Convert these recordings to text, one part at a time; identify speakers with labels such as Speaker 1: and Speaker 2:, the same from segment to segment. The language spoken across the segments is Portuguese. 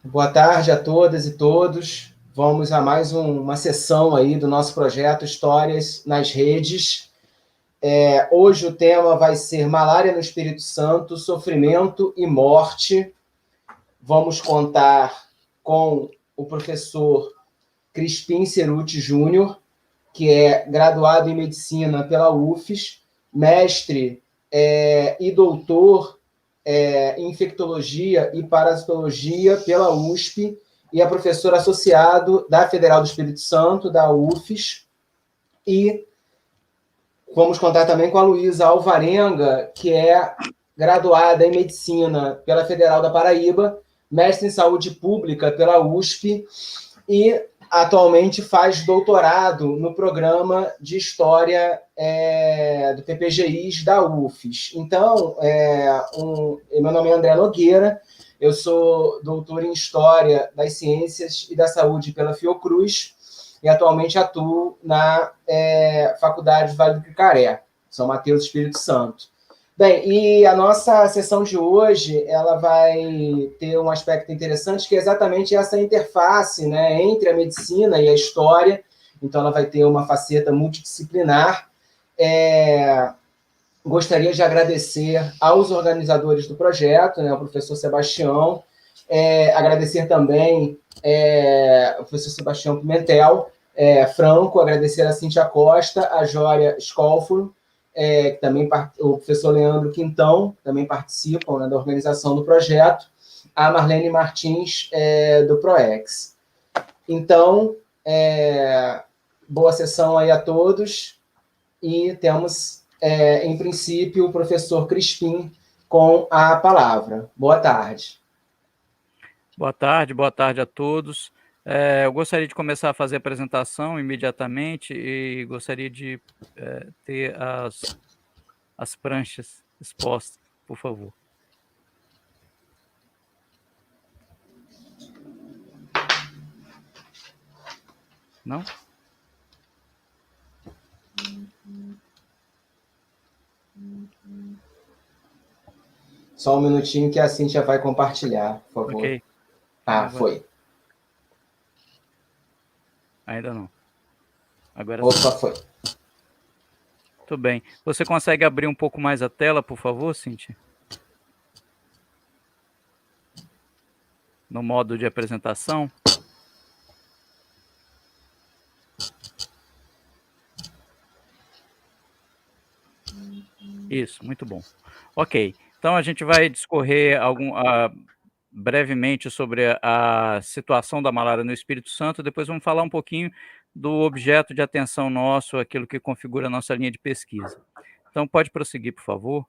Speaker 1: Boa tarde a todas e todos. Vamos a mais uma sessão aí do nosso projeto Histórias nas Redes. Hoje o tema vai ser Malária no Espírito Santo, Sofrimento e Morte. Vamos contar com o professor Crispim Cerutti Júnior, que é graduado em Medicina pela UFES, mestre e doutor em Infectologia e Parasitologia pela USP, e é professor associado da Federal do Espírito Santo, da UFES, e vamos contar também com a Luísa Alvarenga, que é graduada em Medicina pela Federal da Paraíba, mestre em Saúde Pública pela USP, e atualmente faz doutorado no programa de História do PPGIs da UFES. Então, meu nome é André Nogueira, eu sou doutor em História das Ciências e da Saúde pela Fiocruz e atualmente atuo na Faculdade Vale do Quicaré, São Mateus, Espírito Santo. Bem, e a nossa sessão de hoje, ela vai ter um aspecto interessante, que é exatamente essa interface, né, entre a medicina e a história. Então, ela vai ter uma faceta multidisciplinar. Gostaria de agradecer aos organizadores do projeto, né, o professor Sebastião, agradecer também o professor Sebastião Pimentel Franco, agradecer a Cíntia Costa, a Jória Scolfo, que também o professor Leandro Quintão, também participam, né, da organização do projeto, a Marlene Martins, do PROEX. Então, boa sessão aí a todos, e temos, em princípio, o professor Crispim com a palavra. Boa tarde.
Speaker 2: Boa tarde a todos. Eu gostaria de começar a fazer a apresentação imediatamente e gostaria de ter as pranchas expostas, por favor. Não?
Speaker 1: Só um minutinho que a Cíntia vai compartilhar, por favor.
Speaker 2: Ok.
Speaker 1: Foi.
Speaker 2: Ainda não. Agora
Speaker 1: Opa, foi.
Speaker 2: Tudo bem. Você consegue abrir um pouco mais a tela, por favor, Cíntia? No modo de apresentação. Isso, muito bom. Ok, então a gente vai discorrer brevemente sobre a situação da malária no Espírito Santo, depois vamos falar um pouquinho do objeto de atenção nosso, aquilo que configura a nossa linha de pesquisa. Então pode prosseguir, por favor.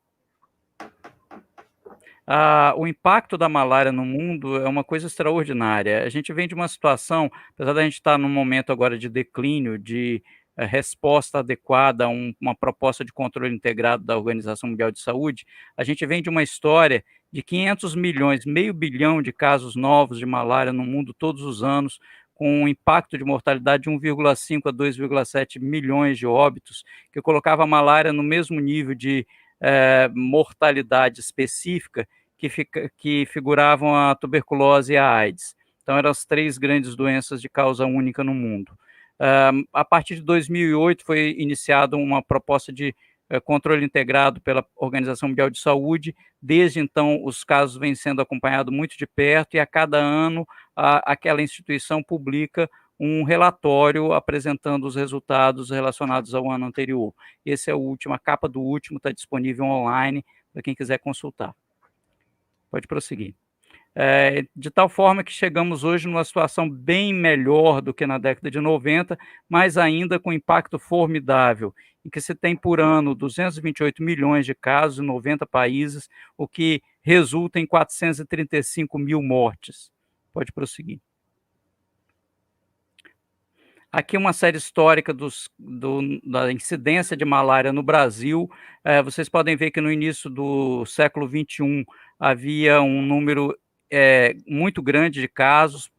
Speaker 2: O impacto da malária no mundo é uma coisa extraordinária. A gente vem de uma situação, apesar da gente estar num momento agora de declínio, de resposta adequada a uma proposta de controle integrado da Organização Mundial de Saúde, a gente vem de uma história de 500 milhões, meio bilhão de casos novos de malária no mundo todos os anos, com um impacto de mortalidade de 1,5 a 2,7 milhões de óbitos, que colocava a malária no mesmo nível de mortalidade específica que figuravam a tuberculose e a AIDS. Então, eram as 3 grandes doenças de causa única no mundo. A partir de 2008 foi iniciada uma proposta de controle integrado pela Organização Mundial de Saúde. Desde então, os casos vêm sendo acompanhados muito de perto e a cada ano aquela instituição publica um relatório apresentando os resultados relacionados ao ano anterior. Esse é o último, a capa do último está disponível online para quem quiser consultar. Pode prosseguir. De tal forma que chegamos hoje numa situação bem melhor do que na década de 90, mas ainda com impacto formidável, em que se tem por ano 228 milhões de casos em 90 países, o que resulta em 435 mil mortes. Pode prosseguir. Aqui uma série histórica da incidência de malária no Brasil. Vocês podem ver que no início do século XXI havia um número muito grande de casos.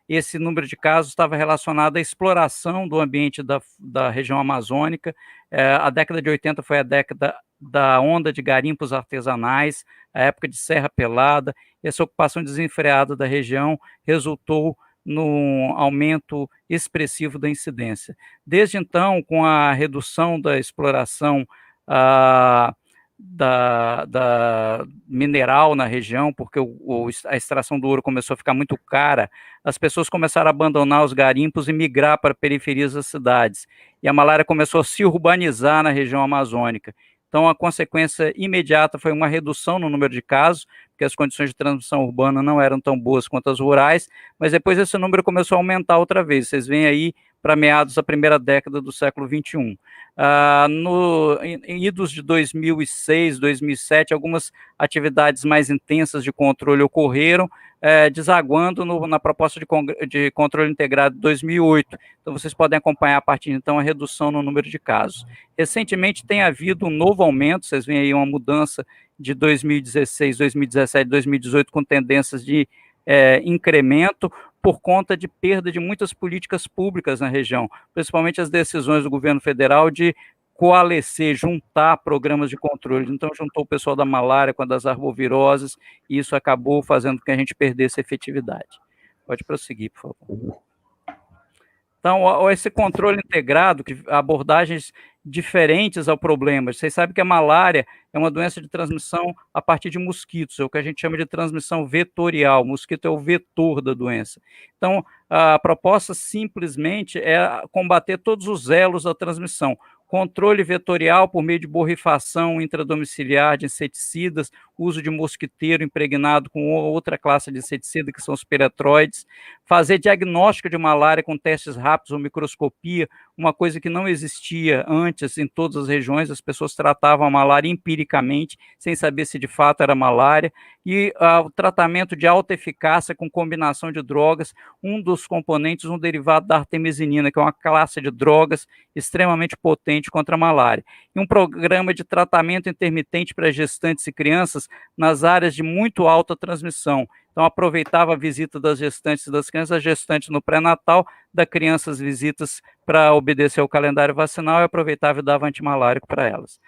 Speaker 2: Esse número de casos estava relacionado à exploração do ambiente da região amazônica. A década de 80 foi a década da onda de garimpos artesanais, a época de Serra Pelada. Essa ocupação desenfreada da região resultou no aumento expressivo da incidência. Desde então, com a redução da exploração da mineral na região, porque a extração do ouro começou a ficar muito cara, as pessoas começaram a abandonar os garimpos e migrar para periferias das cidades. E a malária começou a se urbanizar na região amazônica. Então, a consequência imediata foi uma redução no número de casos, porque as condições de transmissão urbana não eram tão boas quanto as rurais, mas depois esse número começou a aumentar outra vez. Vocês veem aí para meados da primeira década do século XXI. Em idos de 2006, 2007, algumas atividades mais intensas de controle ocorreram, desaguando na proposta de controle integrado de 2008. Então, vocês podem acompanhar a partir de então a redução no número de casos. Recentemente tem havido um novo aumento, vocês veem aí uma mudança de 2016, 2017, 2018, com tendências de incremento, por conta de perda de muitas políticas públicas na região, principalmente as decisões do governo federal de coalescer, juntar programas de controle. Então, juntou o pessoal da malária com a das arboviroses, e isso acabou fazendo com que a gente perdesse a efetividade. Pode prosseguir, por favor. Então, esse controle integrado, abordagens diferentes ao problema. Vocês sabem que a malária é uma doença de transmissão a partir de mosquitos, é o que a gente chama de transmissão vetorial. O mosquito é o vetor da doença. Então, a proposta simplesmente é combater todos os elos da transmissão. Controle vetorial por meio de borrifação intradomiciliar de inseticidas, uso de mosquiteiro impregnado com outra classe de inseticida, que são os piretroides, fazer diagnóstico de malária com testes rápidos ou microscopia, uma coisa que não existia antes em todas as regiões. As pessoas tratavam a malária empiricamente, sem saber se de fato era malária, e o tratamento de alta eficácia com combinação de drogas, um dos componentes, um derivado da artemesinina, que é uma classe de drogas extremamente potente contra a malária, e um programa de tratamento intermitente para gestantes e crianças nas áreas de muito alta transmissão. Então, aproveitava a visita das gestantes e das crianças, a gestante no pré-natal, da criança as visitas para obedecer ao calendário vacinal, e aproveitava e dava antimalárico para elas.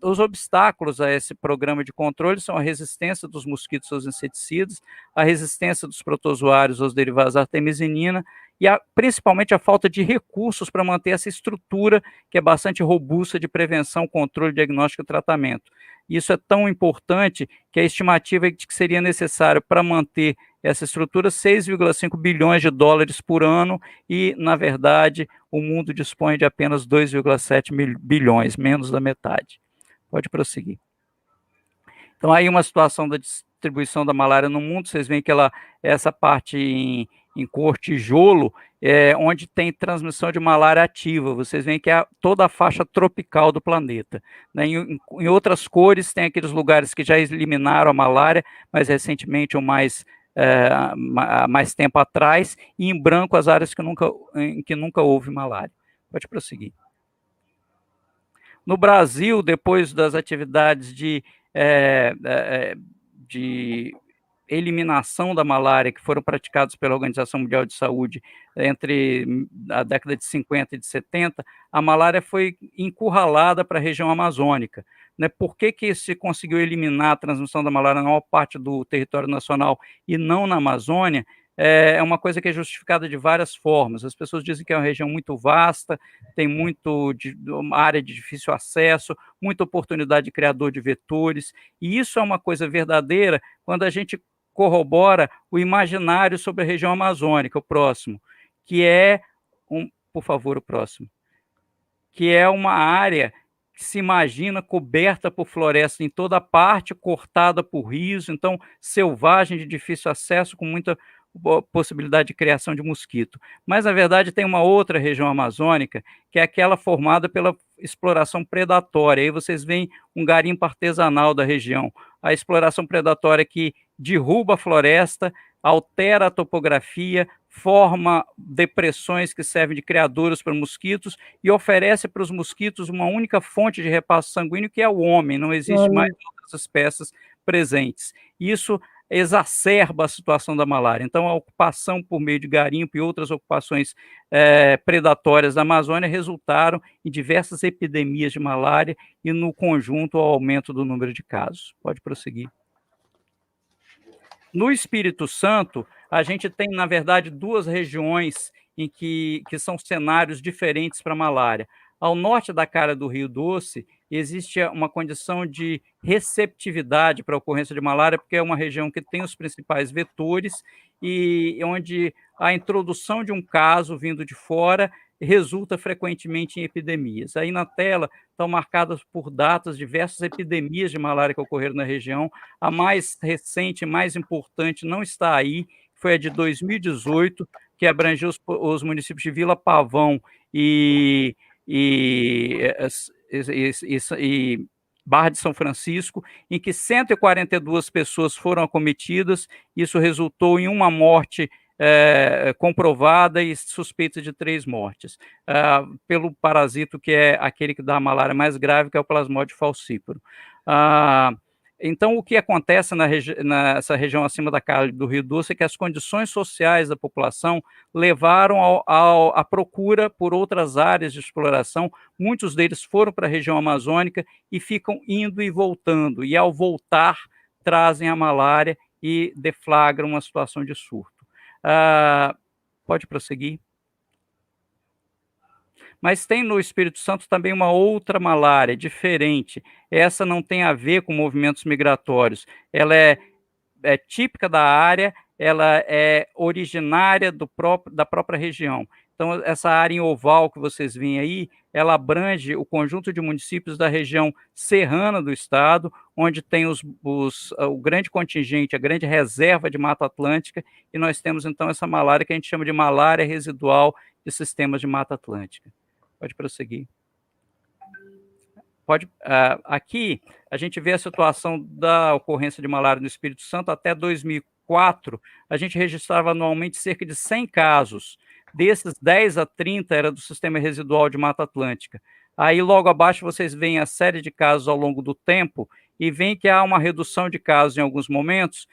Speaker 2: Os obstáculos a esse programa de controle são a resistência dos mosquitos aos inseticidas, a resistência dos protozoários aos derivados da artemesinina, e principalmente a falta de recursos para manter essa estrutura, que é bastante robusta, de prevenção, controle, diagnóstico e tratamento. Isso é tão importante que a estimativa é de que seria necessário, para manter essa estrutura, 6,5 bilhões de dólares por ano, e, na verdade, o mundo dispõe de apenas 2,7 bilhões, menos da metade. Pode prosseguir. Então, aí uma situação da distribuição da malária no mundo. Vocês veem que essa parte em cor tijolo, onde tem transmissão de malária ativa. Vocês veem que é toda a faixa tropical do planeta. Né? Em outras cores, tem aqueles lugares que já eliminaram a malária, mas recentemente, ou mais tempo atrás, e em branco as áreas em que nunca houve malária. Pode prosseguir. No Brasil, depois das atividades de eliminação da malária que foram praticados pela Organização Mundial de Saúde entre a década de 50 e de 70, a malária foi encurralada para a região amazônica. Né? Por que se conseguiu eliminar a transmissão da malária na maior parte do território nacional e não na Amazônia? É uma coisa que é justificada de várias formas. As pessoas dizem que é uma região muito vasta, tem uma área de difícil acesso, muita oportunidade de criador de vetores, e isso é uma coisa verdadeira quando a gente corrobora o imaginário sobre a região amazônica. O próximo, que é por favor, o próximo, que é uma área que se imagina coberta por floresta em toda parte, cortada por rios, então selvagem, de difícil acesso, com muita possibilidade de criação de mosquito. Mas, na verdade, tem uma outra região amazônica, que é aquela formada pela exploração predatória. Aí vocês veem um garimpo artesanal da região. A exploração predatória que derruba a floresta, altera a topografia, forma depressões que servem de criadouros para mosquitos e oferece para os mosquitos uma única fonte de repasto sanguíneo, que é o homem. Não existe mais outras espécies presentes. Isso exacerba a situação da malária. Então, a ocupação por meio de garimpo e outras ocupações predatórias da Amazônia resultaram em diversas epidemias de malária e, no conjunto, ao aumento do número de casos. Pode prosseguir. No Espírito Santo, a gente tem, na verdade, duas regiões em que são cenários diferentes para a malária. Ao norte da cara do Rio Doce, existe uma condição de receptividade para a ocorrência de malária, porque é uma região que tem os principais vetores e onde a introdução de um caso vindo de fora resulta frequentemente em epidemias. Aí na tela estão marcadas por datas diversas epidemias de malária que ocorreram na região. A mais recente, mais importante, não está aí, foi a de 2018, que abrangeu os municípios de Vila Pavão e Barra de São Francisco, em que 142 pessoas foram acometidas. Isso resultou em uma morte comprovada e suspeita de 3 mortes, pelo parasito que é aquele que dá a malária mais grave, que é o Plasmodium falciparum. Então, o que acontece nessa região acima da calha do Rio Doce é que as condições sociais da população levaram à procura por outras áreas de exploração. Muitos deles foram para a região amazônica e ficam indo e voltando, e ao voltar trazem a malária e deflagram uma situação de surto. Pode prosseguir. Mas tem no Espírito Santo também uma outra malária, diferente. Essa não tem a ver com movimentos migratórios. Ela é típica da área, ela é originária da própria região. Então, essa área em oval que vocês veem aí, ela abrange o conjunto de municípios da região serrana do estado, onde tem o grande contingente, a grande reserva de Mata Atlântica, e nós temos, então, essa malária que a gente chama de malária residual de sistemas de Mata Atlântica. Pode prosseguir. Aqui, a gente vê a situação da ocorrência de malária no Espírito Santo. Até 2004, a gente registrava anualmente cerca de 100 casos. Desses, 10 a 30 era do sistema residual de Mata Atlântica. Aí, logo abaixo, vocês veem a série de casos ao longo do tempo e veem que há uma redução de casos em alguns momentos,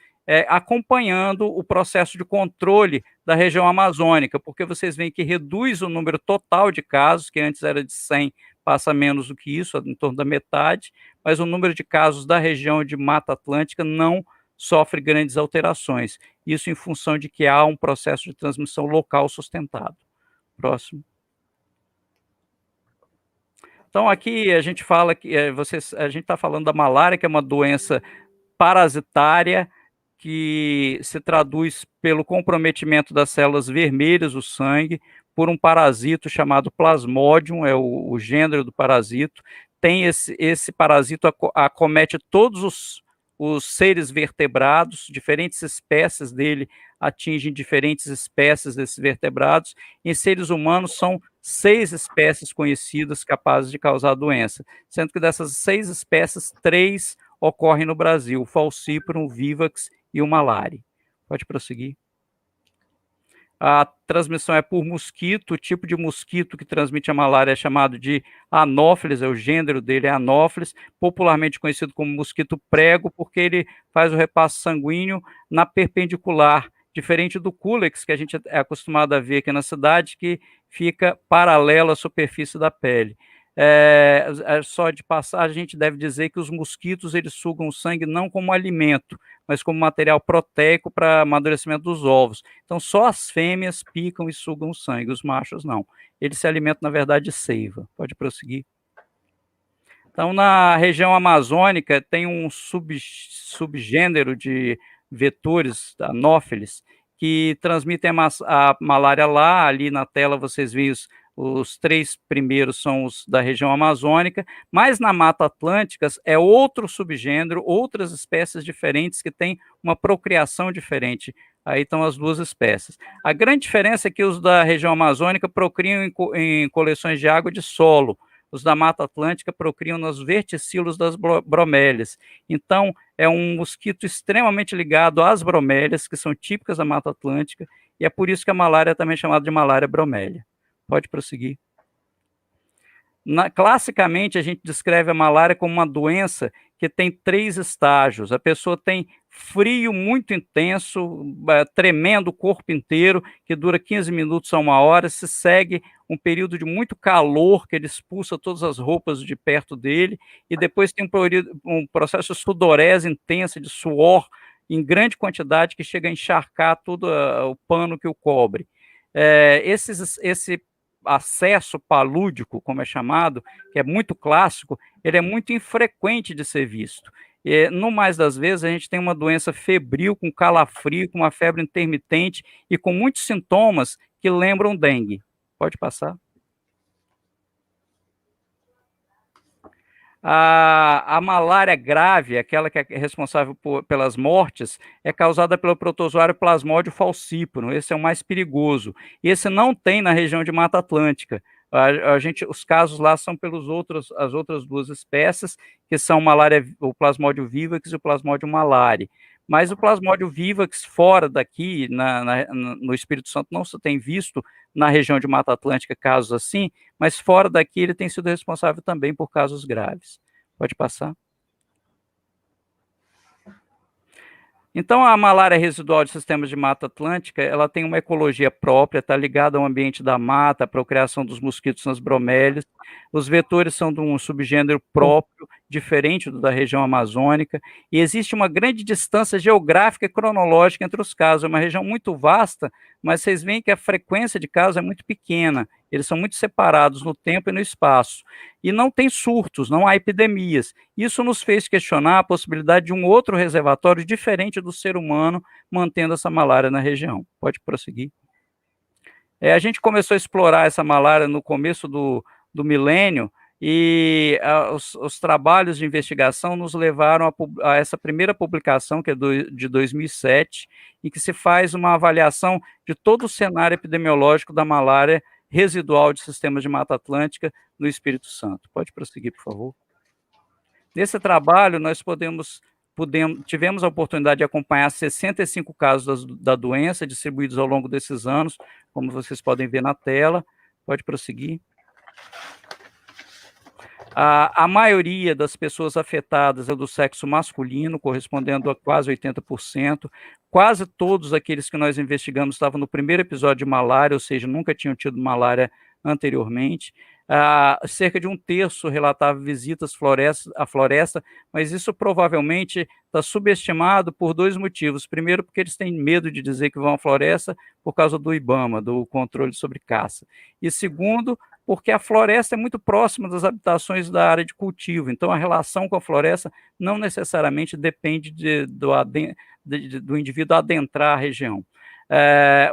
Speaker 2: acompanhando o processo de controle da região amazônica, porque vocês veem que reduz o número total de casos, que antes era de 100, passa menos do que isso, em torno da metade, mas o número de casos da região de Mata Atlântica não sofre grandes alterações. Isso em função de que há um processo de transmissão local sustentado. Próximo. Então, aqui a gente fala que a gente está falando da malária, que é uma doença parasitária, que se traduz pelo comprometimento das células vermelhas do sangue por um parasito chamado Plasmodium, é o gênero do parasito. Tem esse parasito acomete todos os seres vertebrados, diferentes espécies dele atingem diferentes espécies desses vertebrados. Em seres humanos, são 6 espécies conhecidas capazes de causar a doença, sendo que dessas 6 espécies, 3 ocorrem no Brasil: o falciparum, o vivax e o malari. Pode prosseguir. A transmissão é por mosquito. O tipo de mosquito que transmite a malária é chamado de Anopheles, o gênero dele é Anopheles, popularmente conhecido como mosquito prego, porque ele faz o repasse sanguíneo na perpendicular, diferente do Culex, que a gente é acostumado a ver aqui na cidade, que fica paralelo à superfície da pele. Só de passar, a gente deve dizer que os mosquitos eles sugam o sangue não como alimento, mas como material proteico para amadurecimento dos ovos. Então, só as fêmeas picam e sugam o sangue, os machos não. Eles se alimentam, na verdade, de seiva. Pode prosseguir. Então, na região amazônica, tem um subgênero de vetores, Anopheles, que transmitem a malária lá. Ali na tela vocês veem os 3 primeiros são os da região amazônica, mas na Mata Atlântica é outro subgênero, outras espécies diferentes que têm uma procriação diferente. Aí estão as 2 espécies. A grande diferença é que os da região amazônica procriam em coleções de água de solo. Os da Mata Atlântica procriam nos verticilos das bromélias. Então, é um mosquito extremamente ligado às bromélias, que são típicas da Mata Atlântica, e é por isso que a malária é também chamada de malária bromélia. Pode prosseguir. Classicamente, a gente descreve a malária como uma doença que tem 3 estágios. A pessoa tem frio muito intenso, tremendo o corpo inteiro, que dura 15 minutos a 1 hora, se segue um período de muito calor, que ele expulsa todas as roupas de perto dele, e depois tem um processo de sudorese intensa, de suor em grande quantidade, que chega a encharcar todo o pano que o cobre. Esse acesso palúdico, como é chamado, que é muito clássico, ele é muito infrequente de ser visto. No mais das vezes, a gente tem uma doença febril, com calafrio, com uma febre intermitente e com muitos sintomas que lembram dengue. Pode passar. A malária grave, aquela que é responsável pelas mortes, é causada pelo protozoário Plasmodium falciparum. Esse é o mais perigoso. Esse não tem na região de Mata Atlântica. Os casos lá são as outras 2 espécies, que são o Plasmodium vivax e o Plasmodium malariae. Mas o Plasmodium vivax, fora daqui, no Espírito Santo, não se tem visto na região de Mata Atlântica casos assim, mas fora daqui ele tem sido responsável também por casos graves. Pode passar. Então, a malária residual de sistemas de Mata Atlântica, ela tem uma ecologia própria, está ligada ao ambiente da mata, à procriação dos mosquitos nas bromélias. Os vetores são de um subgênero próprio, diferente do da região amazônica, e existe uma grande distância geográfica e cronológica entre os casos. É uma região muito vasta, mas vocês veem que a frequência de casos é muito pequena. Eles são muito separados no tempo e no espaço. E não tem surtos, não há epidemias. Isso nos fez questionar a possibilidade de um outro reservatório diferente do ser humano, mantendo essa malária na região. Pode prosseguir. A gente começou a explorar essa malária no começo do milênio, e os trabalhos de investigação nos levaram a essa primeira publicação, que é de 2007, em que se faz uma avaliação de todo o cenário epidemiológico da malária residual de sistemas de Mata Atlântica no Espírito Santo. Pode prosseguir, por favor. Nesse trabalho, nós tivemos a oportunidade de acompanhar 65 casos da doença, distribuídos ao longo desses anos, como vocês podem ver na tela. Pode prosseguir. A maioria das pessoas afetadas é do sexo masculino, correspondendo a quase 80%. Quase todos aqueles que nós investigamos estavam no primeiro episódio de malária, ou seja, nunca tinham tido malária anteriormente. Cerca de 1/3 relatava visitas à floresta, mas isso provavelmente está subestimado por 2 motivos. Primeiro, porque eles têm medo de dizer que vão à floresta por causa do IBAMA, do controle sobre caça. E segundo, porque a floresta é muito próxima das habitações da área de cultivo, então a relação com a floresta não necessariamente depende do indivíduo adentrar a região.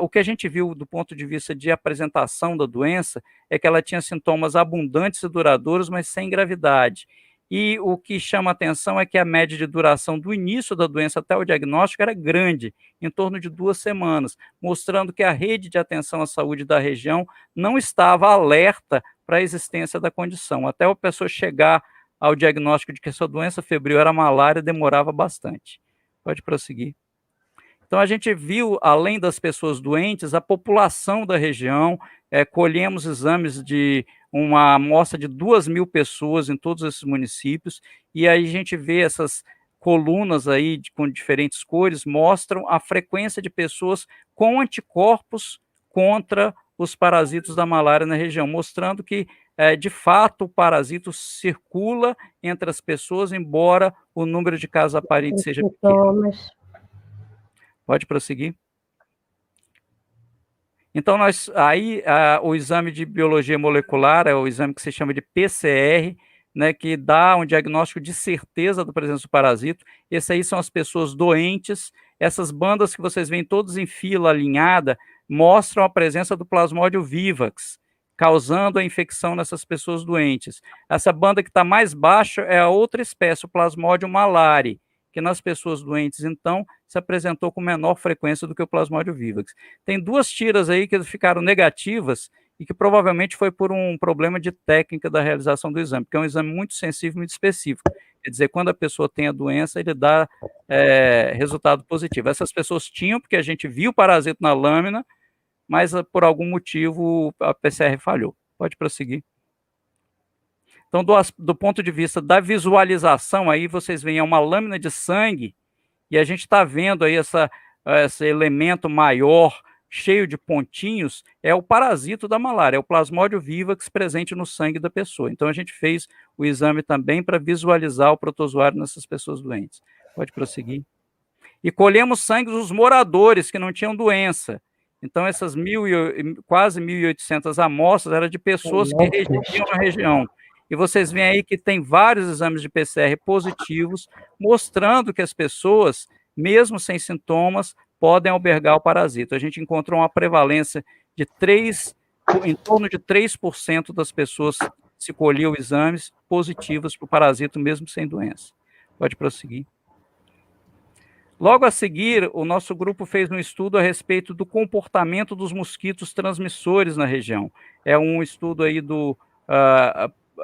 Speaker 2: O que a gente viu do ponto de vista de apresentação da doença é que ela tinha sintomas abundantes e duradouros, mas sem gravidade. E o que chama a atenção é que a média de duração do início da doença até o diagnóstico era grande, em torno de 2 semanas, mostrando que a rede de atenção à saúde da região não estava alerta para a existência da condição. Até a pessoa chegar ao diagnóstico de que a sua doença febril era malária, demorava bastante. Pode prosseguir. Então, a gente viu, além das pessoas doentes, a população da região, colhemos exames de uma amostra de 2.000 pessoas em todos esses municípios, e aí a gente vê essas colunas aí com diferentes cores, mostram a frequência de pessoas com anticorpos contra os parasitos da malária na região, mostrando que, de fato, o parasito circula entre as pessoas, embora o número de casos aparentes seja pequeno. Pode prosseguir. Então, o exame de biologia molecular é o exame que se chama de PCR, né, que dá um diagnóstico de certeza da presença do parasito. Esse aí são as pessoas doentes. Essas bandas que vocês veem todas em fila alinhada mostram a presença do Plasmodium vivax, causando a infecção nessas pessoas doentes. Essa banda que está mais baixa é a outra espécie, o Plasmodium malariae, que nas pessoas doentes, então, se apresentou com menor frequência do que o Plasmodium vivax. Tem 2 tiras aí que ficaram negativas e que provavelmente foi por um problema de técnica da realização do exame, porque é um exame muito sensível e muito específico. Quer dizer, quando a pessoa tem a doença, ele dá resultado positivo. Essas pessoas tinham, porque a gente viu o parasito na lâmina, mas por algum motivo a PCR falhou. Pode prosseguir. Então, do ponto de vista da visualização, aí vocês veem uma lâmina de sangue, e a gente está vendo aí esse elemento maior, cheio de pontinhos, é o parasito da malária, é o Plasmodium vivax presente no sangue da pessoa. Então, a gente fez o exame também para visualizar o protozoário nessas pessoas doentes. Pode prosseguir. E colhemos sangue dos moradores que não tinham doença. Então, essas quase 1.800 amostras eram de pessoas que residiam na região. E vocês veem aí que tem vários exames de PCR positivos, mostrando que as pessoas, mesmo sem sintomas, podem albergar o parasito. A gente encontrou uma prevalência de em torno de 3% das pessoas que se colhiam exames positivos para o parasito, mesmo sem doença. Pode prosseguir. Logo a seguir, o nosso grupo fez um estudo a respeito do comportamento dos mosquitos transmissores na região. É um estudo aí do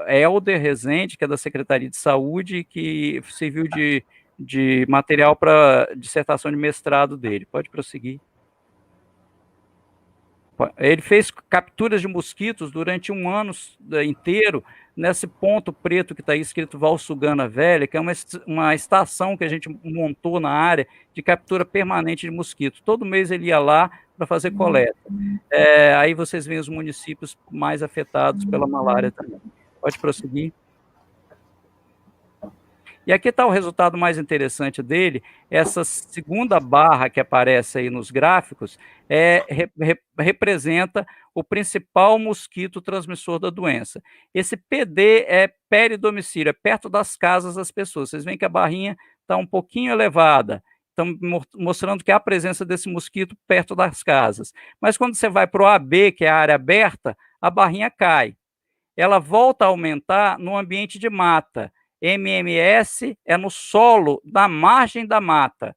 Speaker 2: Helder Rezende, que é da Secretaria de Saúde, que serviu de material para dissertação de mestrado dele. Pode prosseguir. Ele fez capturas de mosquitos durante um ano inteiro, nesse ponto preto que está aí escrito Valsugana Velha, que é uma estação que a gente montou na área de captura permanente de mosquitos. Todo mês ele ia lá para fazer coleta. Aí vocês veem os municípios mais afetados pela malária também. Pode prosseguir. E aqui está o resultado mais interessante dele, essa segunda barra que aparece aí nos gráficos, representa o principal mosquito transmissor da doença. Esse PD é peridomicílio, é perto das casas das pessoas. Vocês veem que a barrinha está um pouquinho elevada, então mostrando que há a presença desse mosquito perto das casas. Mas quando você vai para o AB, que é a área aberta, a barrinha cai. Ela volta a aumentar no ambiente de mata. MMS é no solo da margem da mata.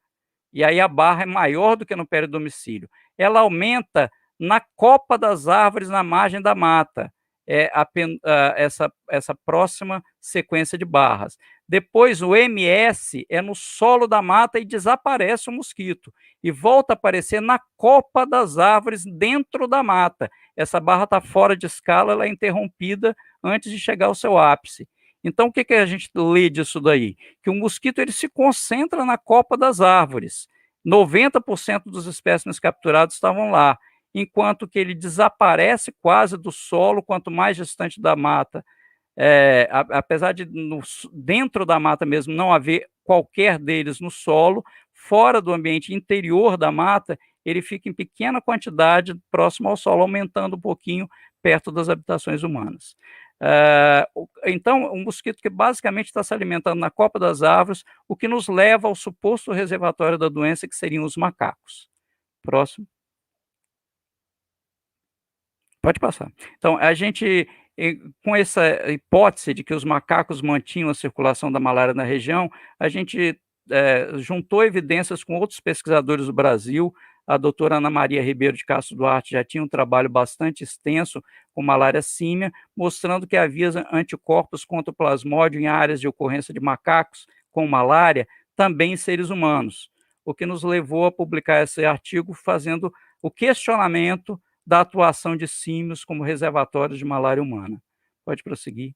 Speaker 2: E aí a barra é maior do que no peridomicílio. Ela aumenta na copa das árvores na margem da mata. Essa próxima sequência de barras. Depois o MS é no solo da mata e desaparece o mosquito. E volta a aparecer na copa das árvores dentro da mata. Essa barra está fora de escala, ela é interrompida antes de chegar ao seu ápice. Então, o que a gente lê disso daí? Que o mosquito ele se concentra na copa das árvores. 90% dos espécimes capturados estavam lá, enquanto que ele desaparece quase do solo, quanto mais distante da mata. Apesar de dentro da mata mesmo não haver qualquer deles no solo, fora do ambiente interior da mata, ele fica em pequena quantidade próximo ao solo, aumentando um pouquinho perto das habitações humanas. Então, um mosquito que basicamente está se alimentando na copa das árvores, o que nos leva ao suposto reservatório da doença, que seriam os macacos. Próximo. Pode passar. Então, a gente, com essa hipótese de que os macacos mantinham a circulação da malária na região, a gente juntou evidências com outros pesquisadores do Brasil. A doutora Ana Maria Ribeiro de Castro Duarte já tinha um trabalho bastante extenso com malária símia, mostrando que havia anticorpos contra o plasmódio em áreas de ocorrência de macacos com malária, também em seres humanos, o que nos levou a publicar esse artigo fazendo o questionamento da atuação de símios como reservatórios de malária humana. Pode prosseguir.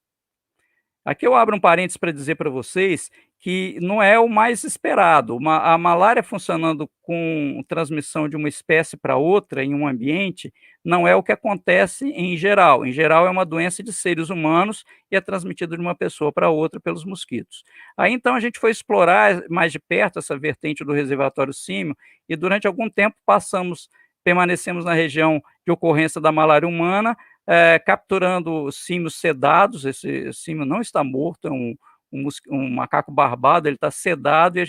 Speaker 2: Aqui eu abro um parênteses para dizer para vocês que não é o mais esperado. A malária funcionando com transmissão de uma espécie para outra em um ambiente não é o que acontece em geral. Em geral, é uma doença de seres humanos e é transmitida de uma pessoa para outra pelos mosquitos. Aí, então, a gente foi explorar mais de perto essa vertente do reservatório símio e, durante algum tempo, permanecemos na região de ocorrência da malária humana, capturando símios sedados. Esse símio não está morto, é um macaco barbado, ele está sedado e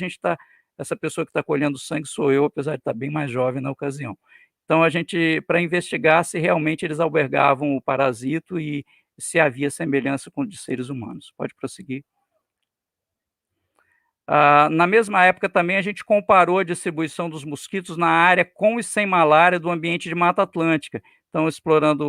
Speaker 2: essa pessoa que está colhendo sangue sou eu, apesar de estar bem mais jovem na ocasião. Então, a gente, para investigar se realmente eles albergavam o parasito e se havia semelhança com de seres humanos. Pode prosseguir. Na mesma época também a gente comparou a distribuição dos mosquitos na área com e sem malária do ambiente de Mata Atlântica, então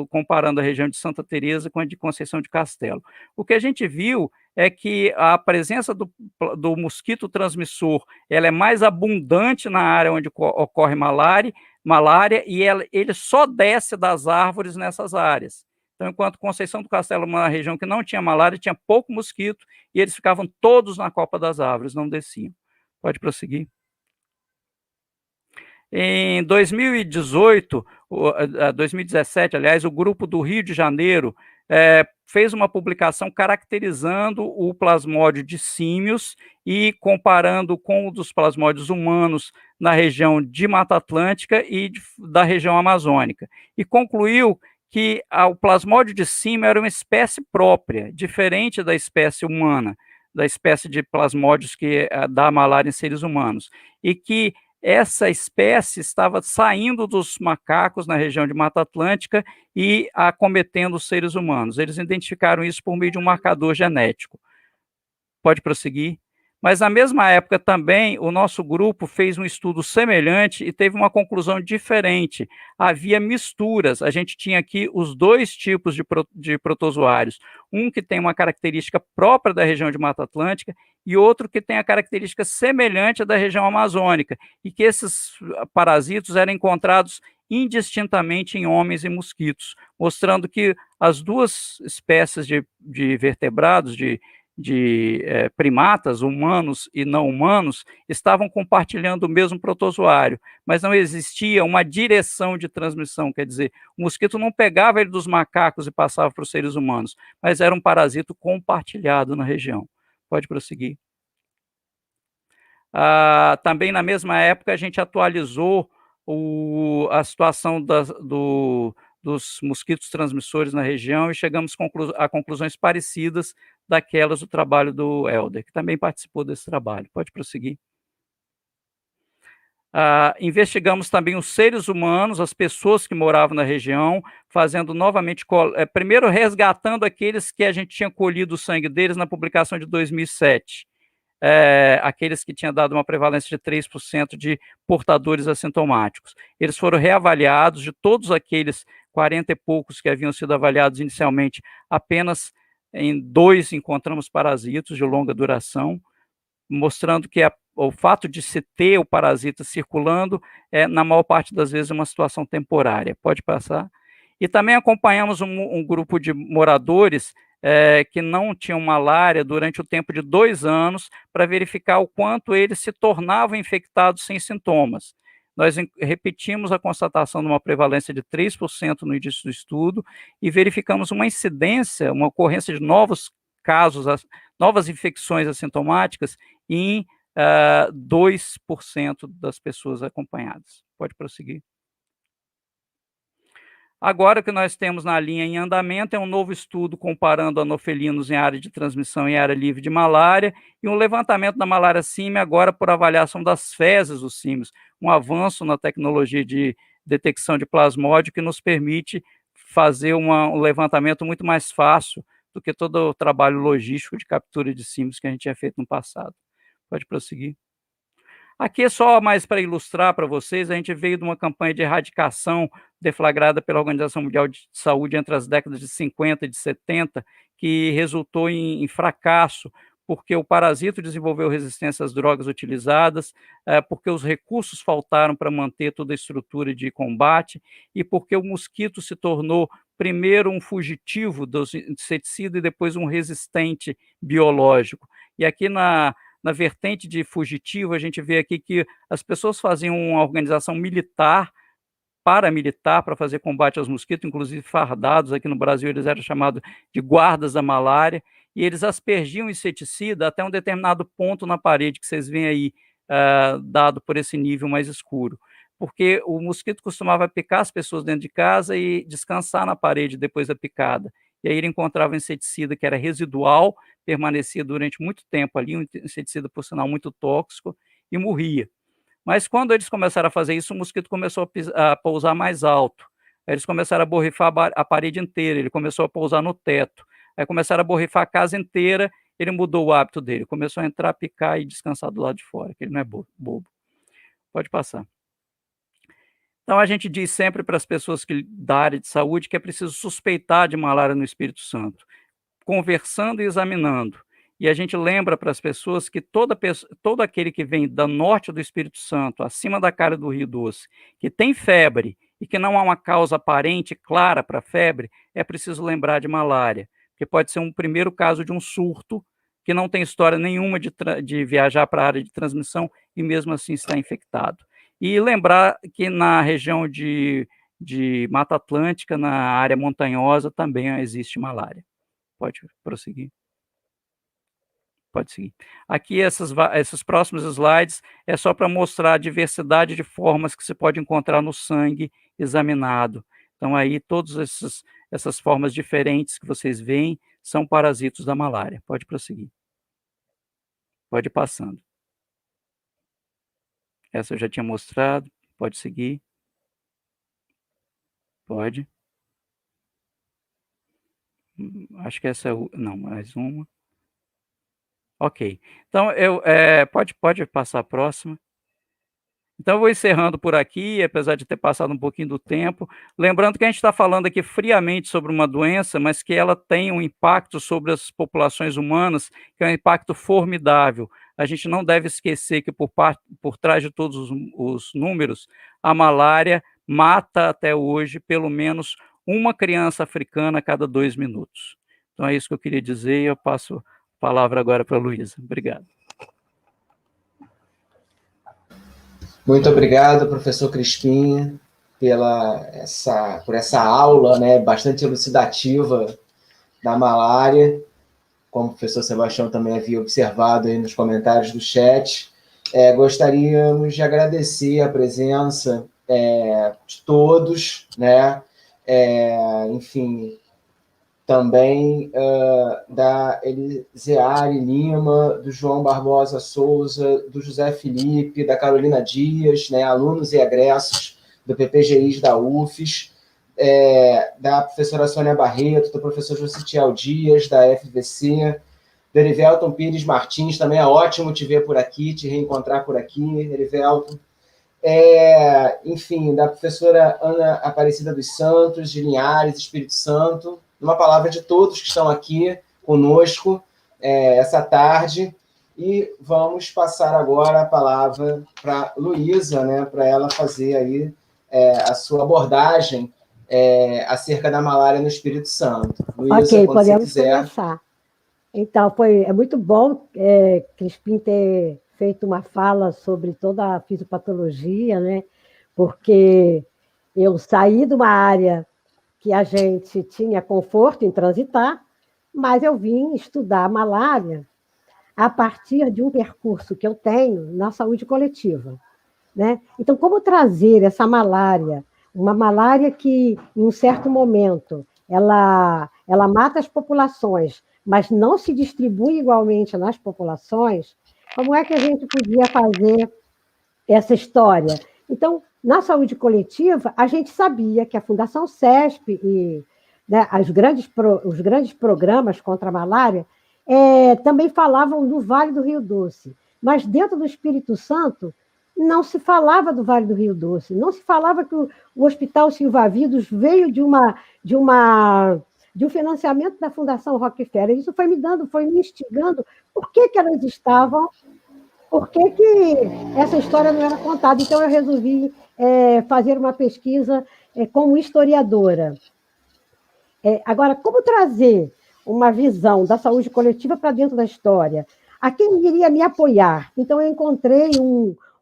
Speaker 2: comparando a região de Santa Teresa com a de Conceição de Castelo. O que a gente viu é que a presença do mosquito transmissor ela é mais abundante na área onde ocorre malária e ele só desce das árvores nessas áreas. Então, enquanto Conceição do Castelo, uma região que não tinha malária, tinha pouco mosquito, e eles ficavam todos na copa das árvores, não desciam. Pode prosseguir. Em 2018, 2017, aliás, o grupo do Rio de Janeiro fez uma publicação caracterizando o plasmódio de símios e comparando com o dos plasmódios humanos na região de Mata Atlântica e da região amazônica. E concluiu que o plasmódio de símio era uma espécie própria, diferente da espécie humana, da espécie de plasmódios que dá malária em seres humanos, e que essa espécie estava saindo dos macacos na região de Mata Atlântica e acometendo os seres humanos. Eles identificaram isso por meio de um marcador genético. Pode prosseguir. Mas, na mesma época, também, o nosso grupo fez um estudo semelhante e teve uma conclusão diferente. Havia misturas. A gente tinha aqui os dois tipos de protozoários. Um que tem uma característica própria da região de Mata Atlântica e outro que tem a característica semelhante à da região amazônica. E que esses parasitos eram encontrados indistintamente em homens e mosquitos, mostrando que as duas espécies de vertebrados, de primatas, humanos e não humanos, estavam compartilhando o mesmo protozoário, mas não existia uma direção de transmissão, quer dizer, o mosquito não pegava ele dos macacos e passava para os seres humanos, mas era um parasito compartilhado na região. Pode prosseguir. Também na mesma época a gente atualizou a situação dos mosquitos transmissores na região e chegamos a conclusões parecidas daquelas do trabalho do Helder, que também participou desse trabalho. Pode prosseguir. Investigamos também os seres humanos, as pessoas que moravam na região, fazendo novamente, primeiro resgatando aqueles que a gente tinha colhido o sangue deles na publicação de 2007. Aqueles que tinham dado uma prevalência de 3% de portadores assintomáticos. Eles foram reavaliados, de todos aqueles 40 e poucos que haviam sido avaliados inicialmente, apenas em 2 encontramos parasitos de longa duração, mostrando que o fato de se ter o parasita circulando na maior parte das vezes, uma situação temporária. Pode passar. E também acompanhamos um grupo de moradores que não tinham malária durante o tempo de 2 anos, para verificar o quanto eles se tornavam infectados sem sintomas. Nós repetimos a constatação de uma prevalência de 3% no início do estudo e verificamos uma incidência, uma ocorrência de novos casos, novas infecções assintomáticas em 2% das pessoas acompanhadas. Pode prosseguir. Agora, o que nós temos na linha em andamento é um novo estudo comparando anofelinos em área de transmissão e área livre de malária e um levantamento da malária símia agora por avaliação das fezes dos símios, um avanço na tecnologia de detecção de plasmódio que nos permite fazer um levantamento muito mais fácil do que todo o trabalho logístico de captura de símios que a gente tinha feito no passado. Pode prosseguir. Aqui é só mais para ilustrar para vocês, a gente veio de uma campanha de erradicação deflagrada pela Organização Mundial de Saúde entre as décadas de 50 e de 70, que resultou em fracasso, porque o parasito desenvolveu resistência às drogas utilizadas, porque os recursos faltaram para manter toda a estrutura de combate, e porque o mosquito se tornou primeiro um fugitivo do inseticida e depois um resistente biológico. E aqui na vertente de fugitivo, a gente vê aqui que as pessoas faziam uma organização militar, paramilitar, para fazer combate aos mosquitos, inclusive fardados. Aqui no Brasil eles eram chamados de guardas da malária, e eles aspergiam inseticida até um determinado ponto na parede, que vocês veem aí, dado por esse nível mais escuro. Porque o mosquito costumava picar as pessoas dentro de casa e descansar na parede depois da picada. E aí ele encontrava um inseticida que era residual, permanecia durante muito tempo ali, um inseticida, por sinal, muito tóxico, e morria. Mas quando eles começaram a fazer isso, o mosquito começou a pousar mais alto. Aí eles começaram a borrifar a parede inteira, ele começou a pousar no teto. Aí começaram a borrifar a casa inteira, ele mudou o hábito dele, começou a entrar, picar e descansar do lado de fora, que ele não é bobo. Pode passar. Então, a gente diz sempre para as pessoas da área de saúde que é preciso suspeitar de malária no Espírito Santo, conversando e examinando. E a gente lembra para as pessoas que todo aquele que vem do norte do Espírito Santo, acima da cara do Rio Doce, que tem febre e que não há uma causa aparente clara para a febre, é preciso lembrar de malária, porque pode ser um primeiro caso de um surto que não tem história nenhuma de viajar para a área de transmissão e mesmo assim está infectado. E lembrar que na região de Mata Atlântica, na área montanhosa, também existe malária. Pode prosseguir. Pode seguir. Aqui esses próximos slides é só para mostrar a diversidade de formas que se pode encontrar no sangue examinado. Então aí todas essas formas diferentes que vocês veem são parasitos da malária. Pode prosseguir. Pode ir passando. Essa eu já tinha mostrado, pode seguir. Pode. Acho que essa é o não, mais uma. Ok. Então pode passar a próxima. Então eu vou encerrando por aqui, apesar de ter passado um pouquinho do tempo, lembrando que a gente está falando aqui friamente sobre uma doença, mas que ela tem um impacto sobre as populações humanas, que é um impacto formidável. A gente não deve esquecer que por trás de todos os números, a malária mata até hoje pelo menos uma criança africana a cada 2 minutos. Então é isso que eu queria dizer e eu passo a palavra agora para a Luísa. Obrigado.
Speaker 1: Muito obrigado, professor Crispim, por essa aula, né, bastante elucidativa da malária, como o professor Sebastião também havia observado aí nos comentários do chat. Gostaríamos de agradecer a presença de todos, né, enfim, também da Eliseare Lima, do João Barbosa Souza, do José Felipe, da Carolina Dias, né, alunos e egressos do PPGIs da UFES, da professora Sônia Barreto, do professor Jositiel Dias, da FVC, do Erivelton Pires Martins, também é ótimo te ver por aqui, te reencontrar por aqui, Erivelton. Enfim, da professora Ana Aparecida dos Santos, de Linhares, Espírito Santo, uma palavra de todos que estão aqui conosco essa tarde, e vamos passar agora a palavra para Luísa, né, para ela fazer aí a sua abordagem acerca da malária no Espírito Santo. Luísa,
Speaker 3: ok,
Speaker 1: quando você
Speaker 3: podemos
Speaker 1: quiser.
Speaker 3: começar. Então, é muito bom Crispim ter feito uma fala sobre toda a fisiopatologia, né? Porque eu saí de uma área que a gente tinha conforto em transitar, mas eu vim estudar malária a partir de um percurso que eu tenho na saúde coletiva, né? Então, como trazer essa malária, uma malária que, em um certo momento, ela mata as populações, mas não se distribui igualmente nas populações, como é que a gente podia fazer essa história? Então, na saúde coletiva, a gente sabia que a Fundação CESP e, né, os grandes programas contra a malária também falavam do Vale do Rio Doce, mas dentro do Espírito Santo não se falava do Vale do Rio Doce, não se falava que o Hospital Silva-Vidos veio de um financiamento da Fundação Rockefeller. Isso foi me instigando. Por que elas estavam? Por que essa história não era contada? Então, eu resolvi fazer uma pesquisa como historiadora. Agora, como trazer uma visão da saúde coletiva para dentro da história? A quem iria me apoiar? Então, eu encontrei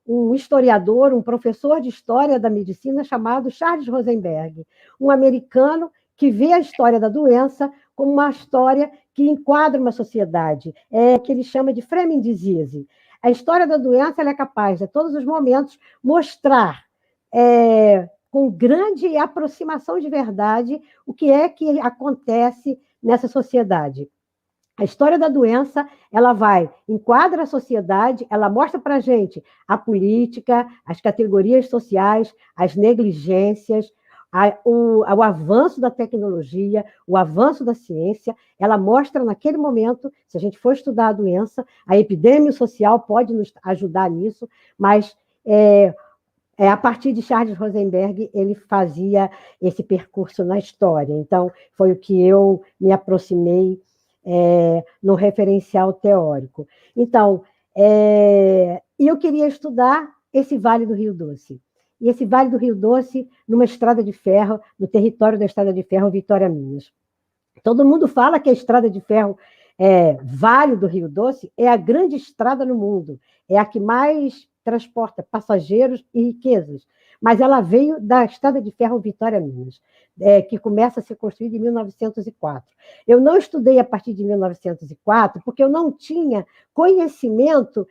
Speaker 3: um historiador, um professor de história da medicina chamado Charles Rosenberg, um americano que vê a história da doença como uma história que enquadra uma sociedade, que ele chama de framing disease. A história da doença é capaz, a todos os momentos, mostrar com grande aproximação de verdade o que acontece nessa sociedade. A história da doença, ela enquadra a sociedade, ela mostra para a gente a política, as categorias sociais, as negligências, o avanço da tecnologia, o avanço da ciência. Ela mostra naquele momento, se a gente for estudar a doença, a epidemia social pode nos ajudar nisso, mas a partir de Charles Rosenberg, ele fazia esse percurso na história. Então, foi o que eu me aproximei no referencial teórico. Então, eu queria estudar esse Vale do Rio Doce. e esse Vale do Rio Doce numa estrada de ferro, no território da estrada de ferro Vitória Minas. Todo mundo fala que a estrada de ferro Vale do Rio Doce é a grande estrada no mundo, é a que mais transporta passageiros e riquezas, mas ela veio da estrada de ferro Vitória Minas, que começa a ser construída em 1904. Eu não estudei a partir de 1904, porque eu não tinha conhecimento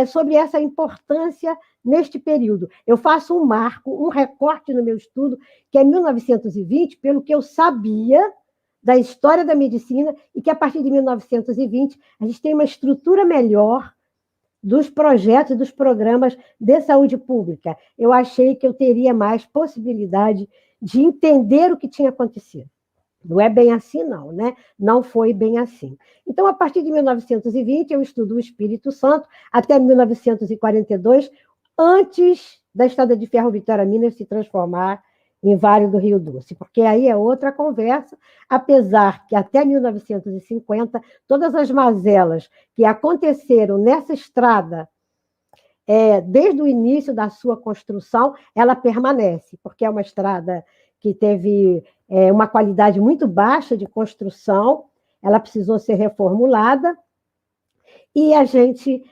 Speaker 3: sobre essa importância neste período. Eu faço um marco, um recorte no meu estudo, que é 1920, pelo que eu sabia da história da medicina, e que a partir de 1920 a gente tem uma estrutura melhor dos projetos e dos programas de saúde pública. Eu achei que eu teria mais possibilidade de entender o que tinha acontecido. Não é bem assim, não, né? Não foi bem assim. Então, a partir de 1920, eu estudo o Espírito Santo até 1942, antes da Estrada de Ferro Vitória Minas se transformar em Vale do Rio Doce, porque aí é outra conversa, apesar que até 1950, todas as mazelas que aconteceram nessa estrada, desde o início da sua construção, ela permanece, porque é uma estrada que teve uma qualidade muito baixa de construção, ela precisou ser reformulada, e a gente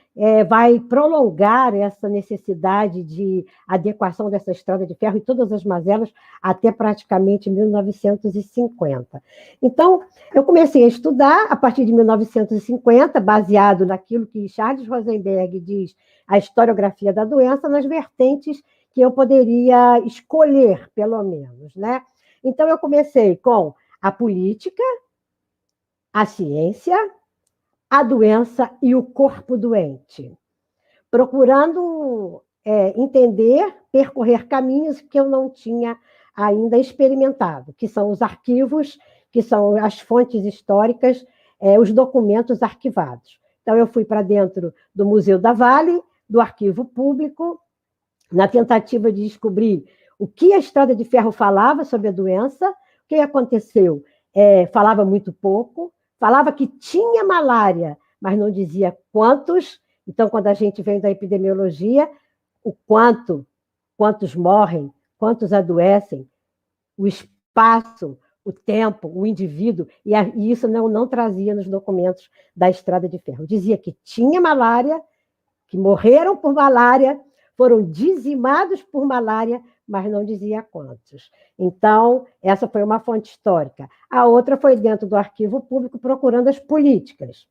Speaker 3: vai prolongar essa necessidade de adequação dessa estrada de ferro e todas as mazelas até praticamente 1950. Então, eu comecei a estudar a partir de 1950, baseado naquilo que Charles Rosenberg diz, a historiografia da doença, nas vertentes que eu poderia escolher, pelo menos, né? Então, eu comecei com a política, a ciência, a doença e o corpo doente, procurando entender, percorrer caminhos que eu não tinha ainda experimentado, que são os arquivos, que são as fontes históricas, os documentos arquivados. Então, eu fui para dentro do Museu da Vale, do Arquivo Público, na tentativa de descobrir o que a Estrada de Ferro falava sobre a doença, o que aconteceu. Falava muito pouco, falava que tinha malária, mas não dizia quantos. Então, quando a gente vem da epidemiologia, quantos morrem, quantos adoecem, o espaço, o tempo, o indivíduo, e isso não trazia nos documentos da Estrada de Ferro. Dizia que tinha malária, que morreram por malária, foram dizimados por malária, mas não dizia quantos. Então, essa foi uma fonte histórica. A outra foi dentro do Arquivo Público, procurando as políticas.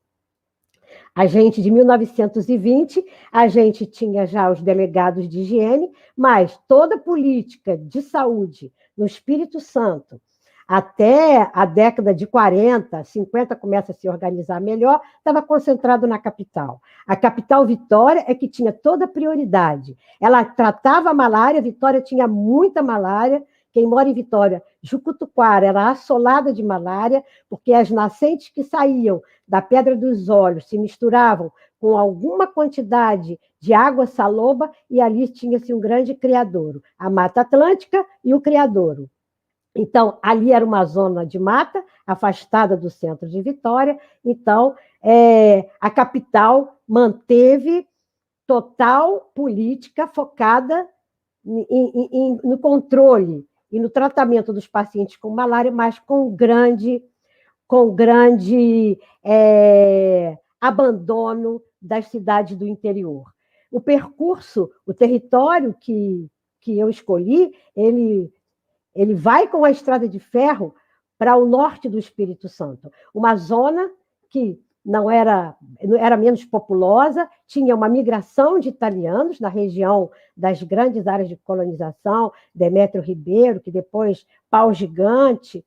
Speaker 3: A gente, de 1920, a gente tinha já os delegados de higiene, mas toda a política de saúde no Espírito Santo, até a década de 40, 50, começa a se organizar melhor, estava concentrado na capital. A capital Vitória é que tinha toda a prioridade. Ela tratava a malária, Vitória tinha muita malária. Quem mora em Vitória, Jucutuquara, era assolada de malária, porque as nascentes que saíam da Pedra dos Olhos se misturavam com alguma quantidade de água saloba, e ali tinha-se um grande criadouro, a Mata Atlântica e o criadouro. Então, ali era uma zona de mata, afastada do centro de Vitória. Então, a capital manteve total política focada no controle e no tratamento dos pacientes com malária, mas com grande abandono das cidades do interior. O percurso, o território que eu escolhi, ele vai com a Estrada de Ferro para o norte do Espírito Santo, uma zona que não era menos populosa, tinha uma migração de italianos na região das grandes áreas de colonização, Demétrio Ribeiro, que depois Pau Gigante,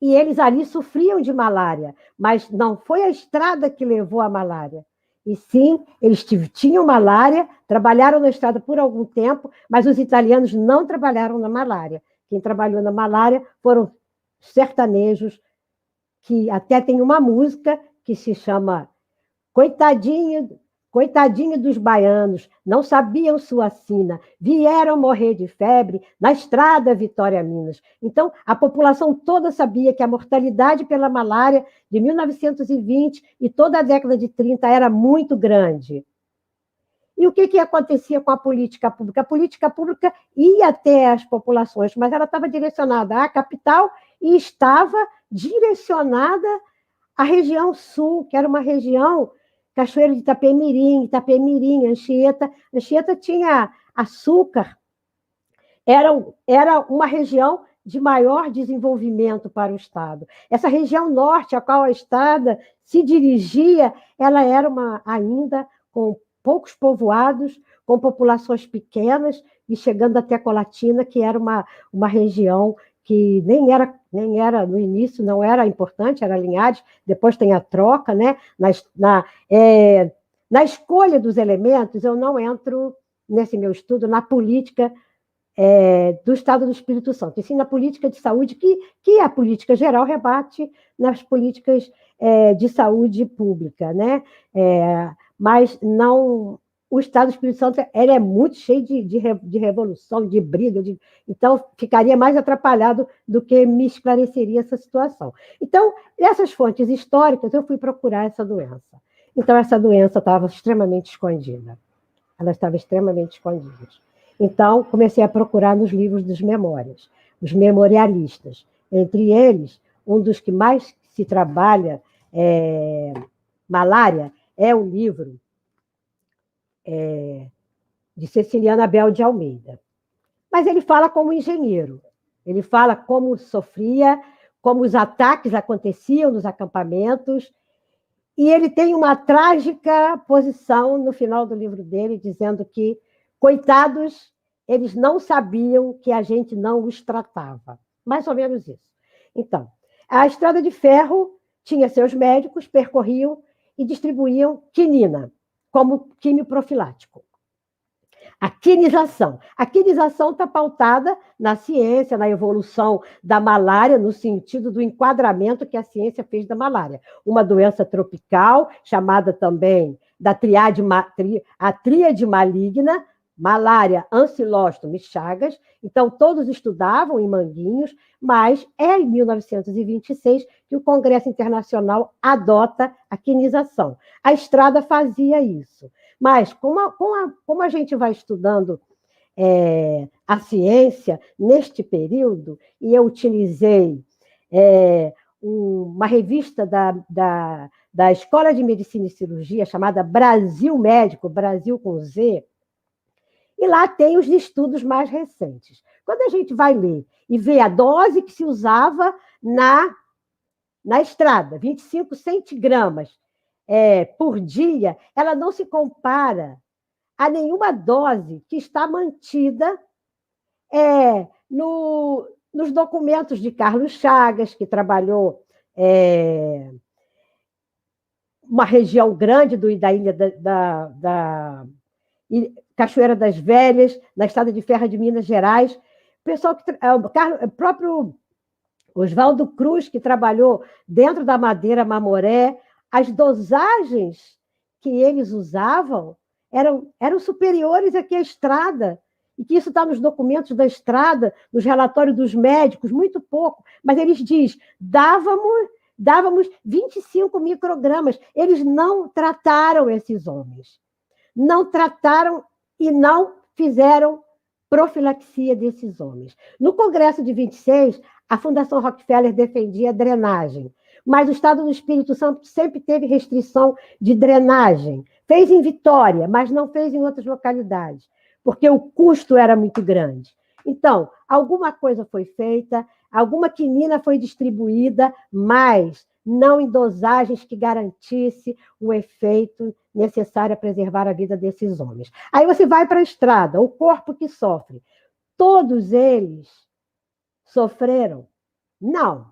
Speaker 3: e eles ali sofriam de malária, mas não foi a estrada que levou à malária, e sim, eles tinham malária, trabalharam na estrada por algum tempo, mas os italianos não trabalharam na malária. Quem trabalhou na malária foram sertanejos, que até tem uma música que se chama Coitadinho dos baianos, não sabiam sua sina, vieram morrer de febre na estrada Vitória Minas. Então, a população toda sabia que a mortalidade pela malária de 1920 e toda a década de 30 era muito grande. E o que acontecia com a política pública? A política pública ia até as populações, mas ela estava direcionada à capital e estava direcionada à região sul, que era uma região, Cachoeira de Itapemirim, Anchieta. Anchieta tinha açúcar, era uma região de maior desenvolvimento para o Estado. Essa região norte, a qual a estrada se dirigia, ela era ainda com poucos povoados, com populações pequenas, e chegando até Colatina, que era uma região que nem era no início, não era importante, era Linhares, depois tem a troca, né? Na escolha dos elementos, eu não entro, nesse meu estudo, na política do Estado do Espírito Santo, e sim na política de saúde, que a política geral rebate nas políticas de saúde pública, né? Mas não... O Estado do Espírito Santo ele é muito cheio de revolução, de briga, então ficaria mais atrapalhado do que me esclareceria essa situação. Então, nessas fontes históricas, eu fui procurar essa doença. Então, essa doença estava extremamente escondida. Ela estava extremamente escondida. Então, comecei a procurar nos livros dos memórias, os memorialistas. Entre eles, um dos que mais se trabalha malária é o livro de Ceciliano Abel de Almeida. Mas ele fala como engenheiro, ele fala como sofria, como os ataques aconteciam nos acampamentos, e ele tem uma trágica posição no final do livro dele, dizendo que, coitados, eles não sabiam que a gente não os tratava. Mais ou menos isso. Então, a Estrada de Ferro tinha seus médicos, percorriam e distribuíam quinina, como quimioprofilático. A quinização. A quinização está pautada na ciência, na evolução da malária, no sentido do enquadramento que a ciência fez da malária. Uma doença tropical, chamada também a tríade maligna, malária, ancilóstomo e chagas. Então, todos estudavam em Manguinhos, mas é em 1926 que o Congresso Internacional adota a quinização. A Estrada fazia isso. Mas, como a gente vai estudando a ciência neste período, e eu utilizei uma revista da Escola de Medicina e Cirurgia, chamada Brasil Médico, Brasil com Z, e lá tem os estudos mais recentes. Quando a gente vai ler e vê a dose que se usava na estrada, 25 centigramas por dia, ela não se compara a nenhuma dose que está mantida nos documentos de Carlos Chagas, que trabalhou uma região grande da ilha da Cachoeira das Velhas, na Estrada de Ferro de Minas Gerais. O próprio Oswaldo Cruz, que trabalhou dentro da Madeira Mamoré, as dosagens que eles usavam eram superiores à que a Estrada, e que isso está nos documentos da Estrada, nos relatórios dos médicos, muito pouco, mas eles dizem, dávamos 25 microgramas. Eles não trataram esses homens. Não trataram e não fizeram profilaxia desses homens. No Congresso de 26, a Fundação Rockefeller defendia a drenagem, mas o Estado do Espírito Santo sempre teve restrição de drenagem. Fez em Vitória, mas não fez em outras localidades, porque o custo era muito grande. Então, alguma coisa foi feita, alguma quinina foi distribuída, mas não em dosagens que garantisse o efeito necessário a preservar a vida desses homens. Aí você vai para a Estrada, o corpo que sofre. Todos eles sofreram? Não.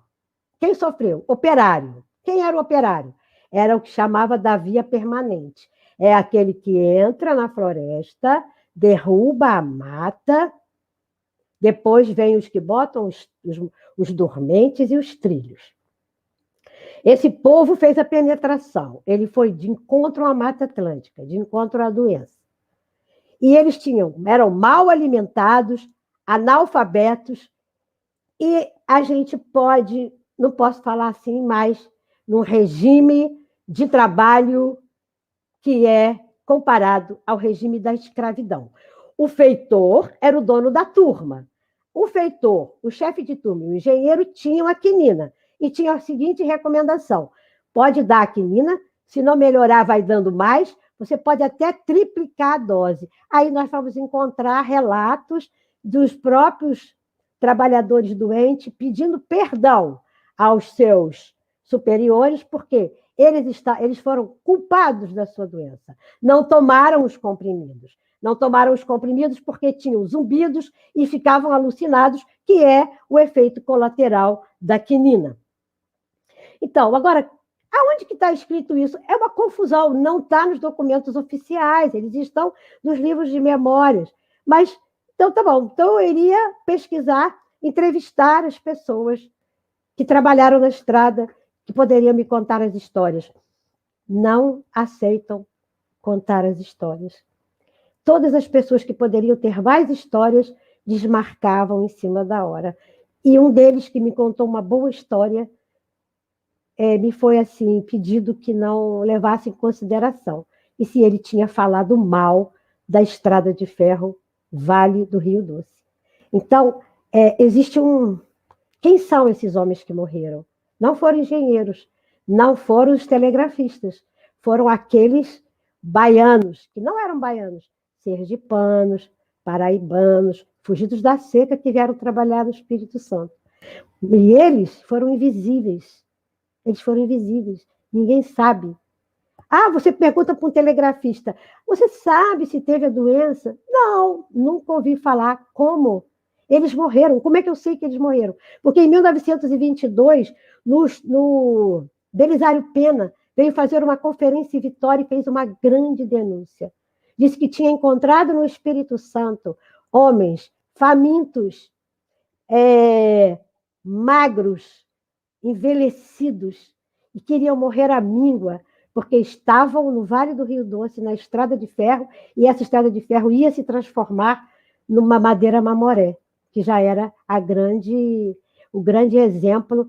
Speaker 3: Quem sofreu? Operário. Quem era o operário? Era o que chamava da via permanente. É aquele que entra na floresta, derruba a mata, depois vem os que botam os dormentes e os trilhos. Esse povo fez a penetração, ele foi de encontro à Mata Atlântica, de encontro à doença. E eles eram mal alimentados, analfabetos, e a gente não posso falar assim, mas num regime de trabalho que é comparado ao regime da escravidão. O feitor era o dono da turma. O feitor, o chefe de turma e o engenheiro tinham a quinina e tinham a seguinte recomendação: pode dar a quinina, se não melhorar vai dando mais, você pode até triplicar a dose. Aí nós vamos encontrar relatos dos próprios trabalhadores doentes pedindo perdão aos seus superiores, porque eles foram culpados da sua doença. Não tomaram os comprimidos. Não tomaram os comprimidos porque tinham zumbidos e ficavam alucinados, que é o efeito colateral da quinina. Então, agora, aonde que está escrito isso? É uma confusão, não está nos documentos oficiais, eles estão nos livros de memórias. Mas, então, tá bom. Então, eu iria pesquisar, entrevistar as pessoas que trabalharam na estrada, que poderiam me contar as histórias. Não aceitam contar as histórias. Todas as pessoas que poderiam ter mais histórias desmarcavam em cima da hora. E um deles que me contou uma boa história me foi assim pedido que não levasse em consideração. E se ele tinha falado mal da estrada de ferro Vale do Rio Doce. Então, existe um... Quem são esses homens que morreram? Não foram engenheiros, não foram os telegrafistas, foram aqueles baianos, que não eram baianos, sergipanos, paraibanos, fugidos da seca que vieram trabalhar no Espírito Santo. E eles foram invisíveis. Eles foram invisíveis. Ninguém sabe. Ah, você pergunta para um telegrafista, você sabe se teve a doença? Não, nunca ouvi falar. Como? Eles morreram. Como é que eu sei que eles morreram? Porque em 1922, no Belisário Pena, veio fazer uma conferência em Vitória e fez uma grande denúncia. Disse que tinha encontrado no Espírito Santo homens famintos, magros, envelhecidos, e queriam morrer à míngua, porque estavam no Vale do Rio Doce, na estrada de ferro, e essa estrada de ferro ia se transformar numa madeira mamoré, que já era o grande exemplo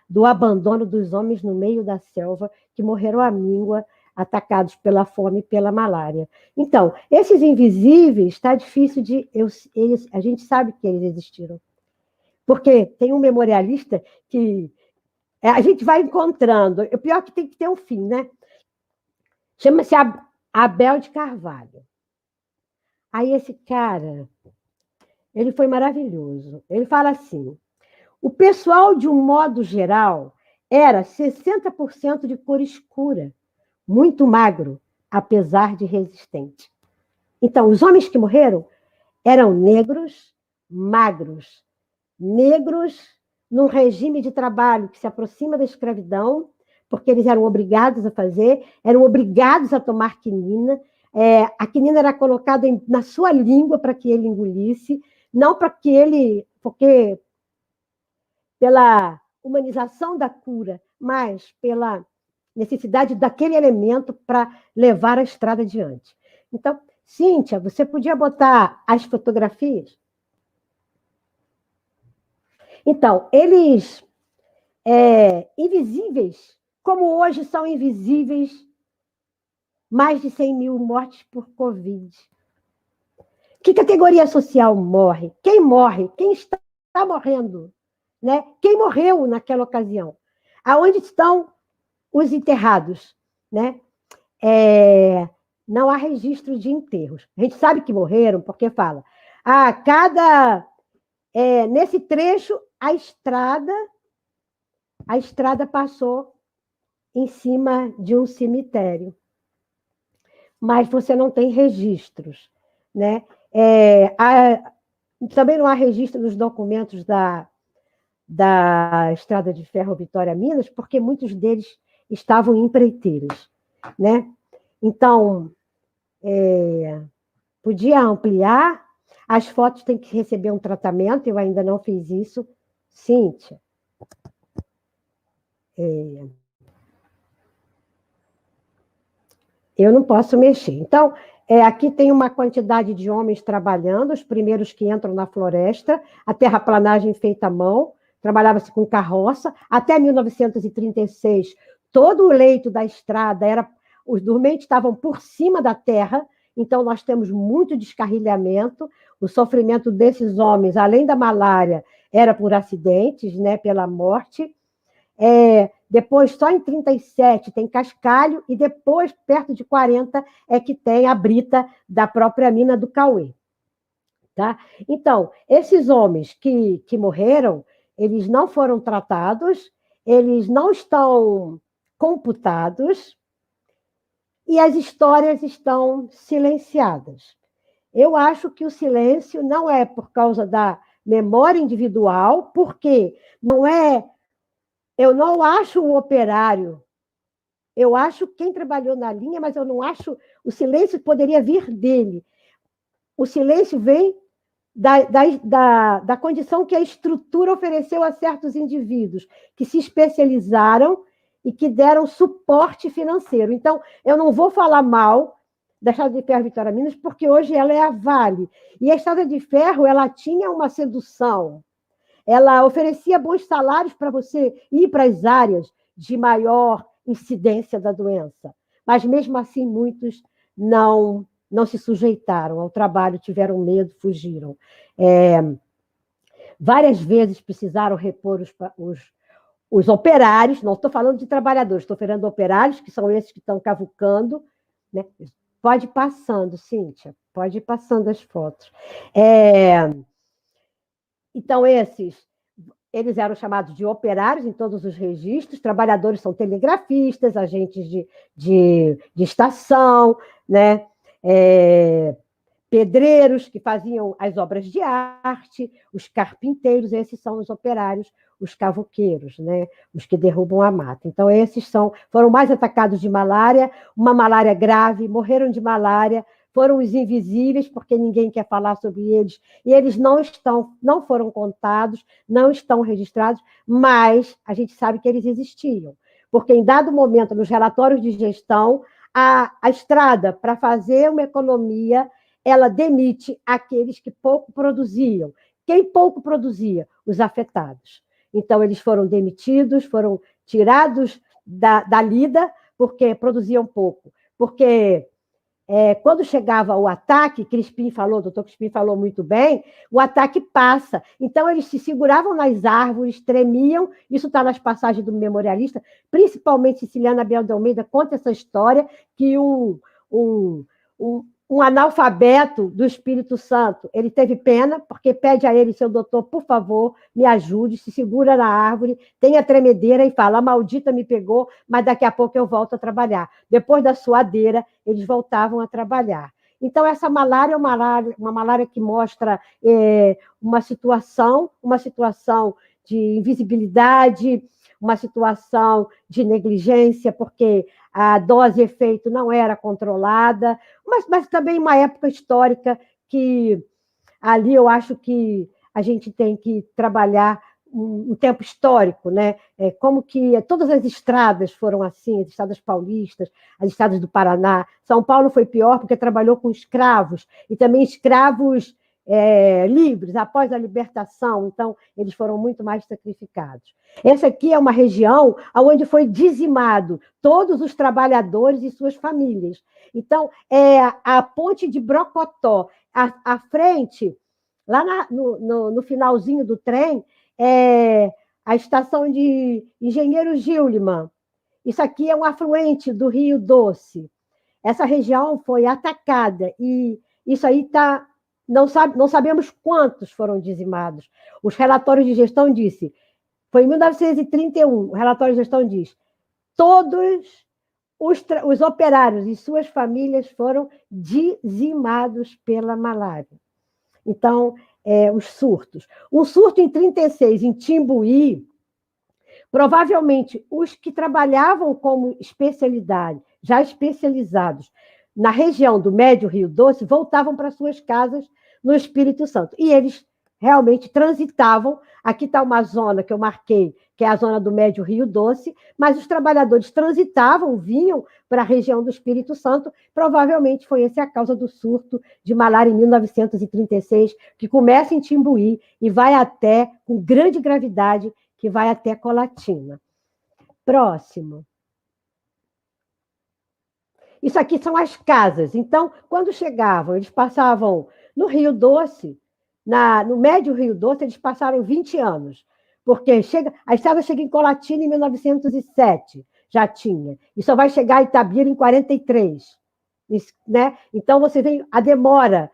Speaker 3: do abandono dos homens no meio da selva, que morreram à míngua, atacados pela fome e pela malária. Então, esses invisíveis, está difícil a gente sabe que eles existiram. Porque tem um memorialista que a gente vai encontrando. O pior é que tem que ter um fim, né? Chama-se Abel de Carvalho. Aí esse cara, ele foi maravilhoso. Ele fala assim: o pessoal, de um modo geral, era 60% de cor escura, muito magro, apesar de resistente. Então, os homens que morreram eram negros, magros, negros num regime de trabalho que se aproxima da escravidão, porque eles eram obrigados a fazer, eram obrigados a tomar quinina. A quinina era colocada na sua língua para que ele engolisse, não para que ele... porque pela humanização da cura, mas pela necessidade daquele elemento para levar a estrada adiante. Então, Cíntia, você podia botar as fotografias? Então, eles, invisíveis, como hoje são invisíveis mais de 100 mil mortes por Covid. Que categoria social morre? Quem morre? Quem está morrendo? Né? Quem morreu naquela ocasião? Aonde estão os enterrados? Né? Não há registro de enterros. A gente sabe que morreram porque fala, nesse trecho, a estrada passou em cima de um cemitério. Mas você não tem registros. Né? Também não há registro nos documentos da Estrada de Ferro Vitória-Minas, porque muitos deles estavam em empreiteiras. Né? Então, podia ampliar. As fotos têm que receber um tratamento, eu ainda não fiz isso. Cíntia. Eu não posso mexer. Então, aqui tem uma quantidade de homens trabalhando, os primeiros que entram na floresta, a terraplanagem feita à mão, trabalhava-se com carroça. Até 1936, todo o leito da estrada era os dormentes estavam por cima da terra, então nós temos muito descarrilhamento. O sofrimento desses homens, além da malária, era por acidentes, né, pela morte. Depois, só em 37 tem cascalho, e depois, perto de 40, é que tem a brita da própria mina do Cauê. Tá? Então, esses homens que morreram, eles não foram tratados, eles não estão computados, e as histórias estão silenciadas. Eu acho que o silêncio não é por causa da memória individual, porque eu não acho o operário, eu acho quem trabalhou na linha, mas eu não acho, o silêncio poderia vir dele. O silêncio vem da condição que a estrutura ofereceu a certos indivíduos que se especializaram e que deram suporte financeiro. Então, eu não vou falar mal da Estrada de Ferro Vitória Minas, porque hoje ela é a Vale. E a Estrada de Ferro, ela tinha uma sedução. Ela oferecia bons salários para você ir para as áreas de maior incidência da doença. Mas, mesmo assim, muitos não se sujeitaram ao trabalho, tiveram medo, fugiram. Várias vezes precisaram repor os operários, não estou falando de trabalhadores, estou falando de operários, que são esses que estão cavucando, né? Pode ir passando, Cíntia, pode ir passando as fotos. Então, eles eram chamados de operários em todos os registros, trabalhadores são telegrafistas, agentes de estação, né? Pedreiros que faziam as obras de arte, os carpinteiros, esses são os operários, os cavouqueiros, né? Os que derrubam a mata. Então, esses foram mais atacados de malária, uma malária grave, morreram de malária, foram os invisíveis, porque ninguém quer falar sobre eles, e eles não foram contados, não estão registrados, mas a gente sabe que eles existiam, porque em dado momento, nos relatórios de gestão, a estrada, para fazer uma economia, ela demite aqueles que pouco produziam. Quem pouco produzia? Os afetados. Então, eles foram demitidos, foram tirados da lida, porque produziam pouco. Porque quando chegava o ataque, o doutor Crispim falou muito bem, o ataque passa. Então, eles se seguravam nas árvores, tremiam, isso está nas passagens do memorialista, principalmente Siciliana Biel de Almeida conta essa história, que um analfabeto do Espírito Santo, ele teve pena, porque pede a ele, seu doutor, por favor, me ajude, se segura na árvore, tem a tremedeira e fala, a maldita me pegou, mas daqui a pouco eu volto a trabalhar. Depois da suadeira, eles voltavam a trabalhar. Então, essa malária é uma malária que mostra uma situação de invisibilidade, uma situação de negligência, porque a dose e efeito não era controlada, mas também uma época histórica que ali eu acho que a gente tem que trabalhar um tempo histórico, né? Como que todas as estradas foram assim, as estradas paulistas, as estradas do Paraná. São Paulo foi pior porque trabalhou com escravos, e também escravos livres, após a libertação, então eles foram muito mais sacrificados. Essa aqui é uma região onde foi dizimado todos os trabalhadores e suas famílias. Então, a ponte de Brocotó, à frente, lá no finalzinho do trem, a estação de Engenheiro Gilliman. Isso aqui é um afluente do Rio Doce. Essa região foi atacada, e isso aí está... Não sabemos quantos foram dizimados. Os relatórios de gestão dizem, foi em 1931, o relatório de gestão diz, todos os operários e suas famílias foram dizimados pela malária. Então, os surtos. Um surto em 36, em Timbuí, provavelmente os que trabalhavam como especialidade, já especializados, na região do Médio Rio Doce, voltavam para suas casas no Espírito Santo. E eles realmente transitavam. Aqui está uma zona que eu marquei, que é a zona do Médio Rio Doce, mas os trabalhadores transitavam, vinham para a região do Espírito Santo. Provavelmente foi essa a causa do surto de malária em 1936, que começa em Timbuí e vai até, com grande gravidade, que vai até Colatina. Próximo. Isso aqui são as casas. Então, quando chegavam, eles passavam no Rio Doce, no médio Rio Doce, eles passaram 20 anos, porque a estrada chega em Colatina em 1907, já tinha, e só vai chegar a Itabira em 43. Né? Então, você vê a demora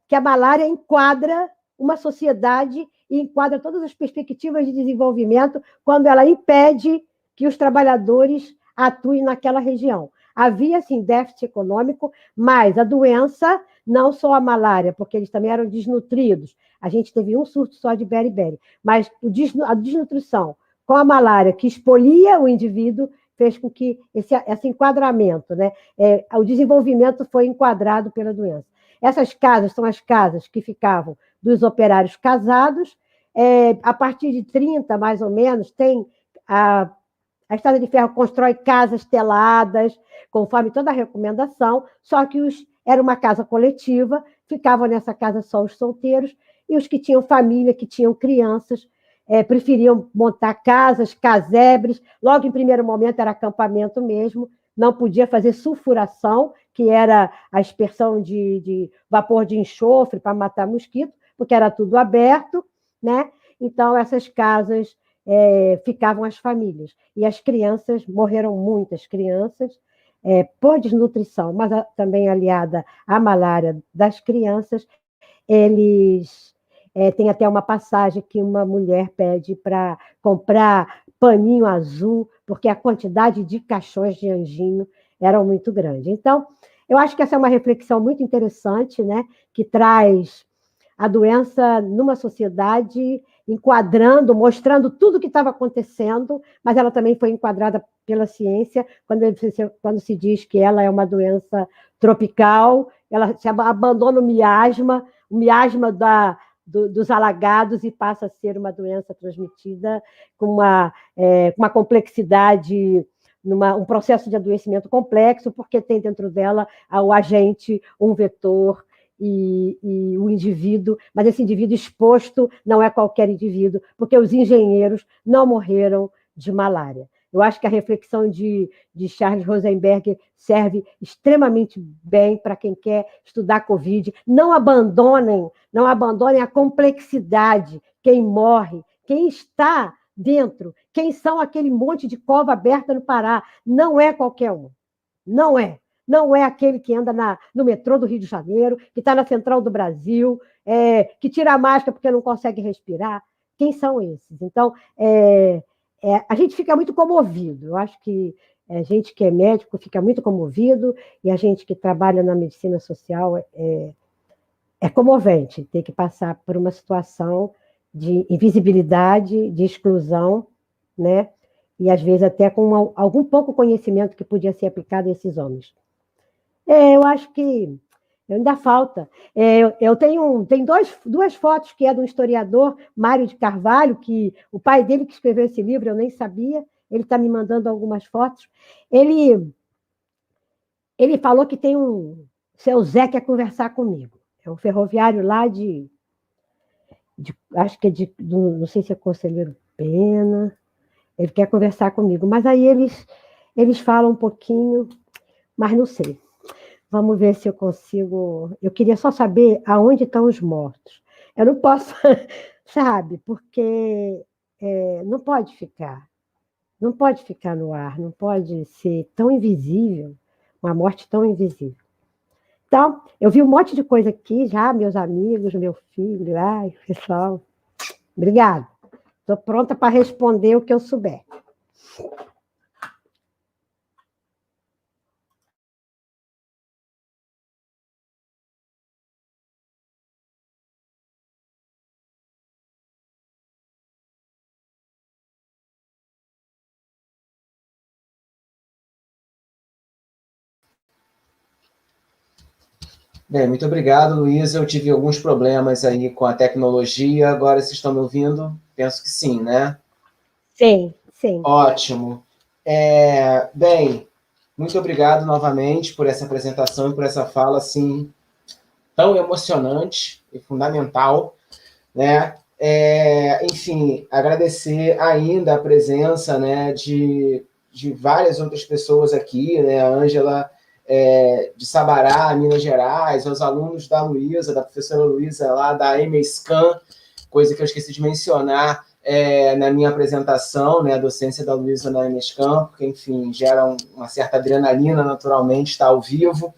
Speaker 3: que a malária enquadra uma sociedade e enquadra todas as perspectivas de desenvolvimento quando ela impede que os trabalhadores atuem naquela região. Havia, assim, déficit econômico, mas a doença, não só a malária, porque eles também eram desnutridos. A gente teve um surto só de beriberi, mas a desnutrição com a malária, que expolia o indivíduo, fez com que esse enquadramento, né, o desenvolvimento foi enquadrado pela doença. Essas casas são as casas que ficavam dos operários casados. A partir de 30, mais ou menos, tem a Estrada de Ferro constrói casas teladas, conforme toda a recomendação, só que era uma casa coletiva, ficavam nessa casa só os solteiros, e os que tinham família, que tinham crianças, preferiam montar casas, casebres. Logo, em primeiro momento, era acampamento mesmo, não podia fazer sulfuração, que era a aspersão de vapor de enxofre para matar mosquito, porque era tudo aberto, né? Então, essas casas ficavam as famílias. E as crianças, morreram muitas crianças, por desnutrição, mas também aliada à malária das crianças. Eles tem até uma passagem que uma mulher pede para comprar paninho azul, porque a quantidade de caixões de anjinho era muito grande. Então, eu acho que essa é uma reflexão muito interessante, né, que traz a doença numa sociedade, enquadrando, mostrando tudo o que estava acontecendo, mas ela também foi enquadrada pela ciência, quando se diz que ela é uma doença tropical, ela se abandona o miasma dos alagados e passa a ser uma doença transmitida com uma complexidade, um processo de adoecimento complexo, porque tem dentro dela o agente, um vetor, e o indivíduo, mas esse indivíduo exposto não é qualquer indivíduo, porque os engenheiros não morreram de malária. Eu acho que a reflexão de Charles Rosenberg serve extremamente bem para quem quer estudar Covid. Não abandonem a complexidade, quem morre, quem está dentro, quem são aquele monte de cova aberta no Pará. Não é qualquer um, não é. Não é aquele que anda no metrô do Rio de Janeiro, que está na Central do Brasil, que tira a máscara porque não consegue respirar. Quem são esses? Então, a gente fica muito comovido. Eu acho que a gente que é médico fica muito comovido, e a gente que trabalha na medicina social é comovente ter que passar por uma situação de invisibilidade, de exclusão, né? E às vezes até com algum pouco conhecimento que podia ser aplicado a esses homens. Eu acho que ainda falta. Eu tenho duas fotos, que é do historiador Mário de Carvalho, que o pai dele que escreveu esse livro, eu nem sabia, ele está me mandando algumas fotos. Ele falou que tem um seu Zé quer conversar comigo. É um ferroviário lá acho que não sei se é Conselheiro Pena, ele quer conversar comigo, mas aí eles falam um pouquinho, mas não sei. Vamos ver se eu consigo. Eu queria só saber aonde estão os mortos. Eu não posso, sabe, porque não pode ficar no ar, não pode ser tão invisível, uma morte tão invisível. Então, eu vi um monte de coisa aqui já, meus amigos, meu filho, pessoal, obrigada. Estou pronta para responder o que eu souber.
Speaker 1: Bem, muito obrigado, Luísa. Eu tive alguns problemas aí com a tecnologia. Agora vocês estão me ouvindo? Penso que sim, né?
Speaker 3: Sim, sim.
Speaker 1: Ótimo. Bem, muito obrigado novamente por essa apresentação e por essa fala assim tão emocionante e fundamental, né? Enfim, agradecer ainda a presença, né, de de várias outras pessoas aqui, né? A Ângela de Sabará, Minas Gerais, aos alunos da Luísa, da professora Luísa, lá da EMESCAN, coisa que eu esqueci de mencionar na minha apresentação, né? A docência da Luísa na EMESCAN, porque, enfim, gera uma certa adrenalina, naturalmente, estar ao vivo.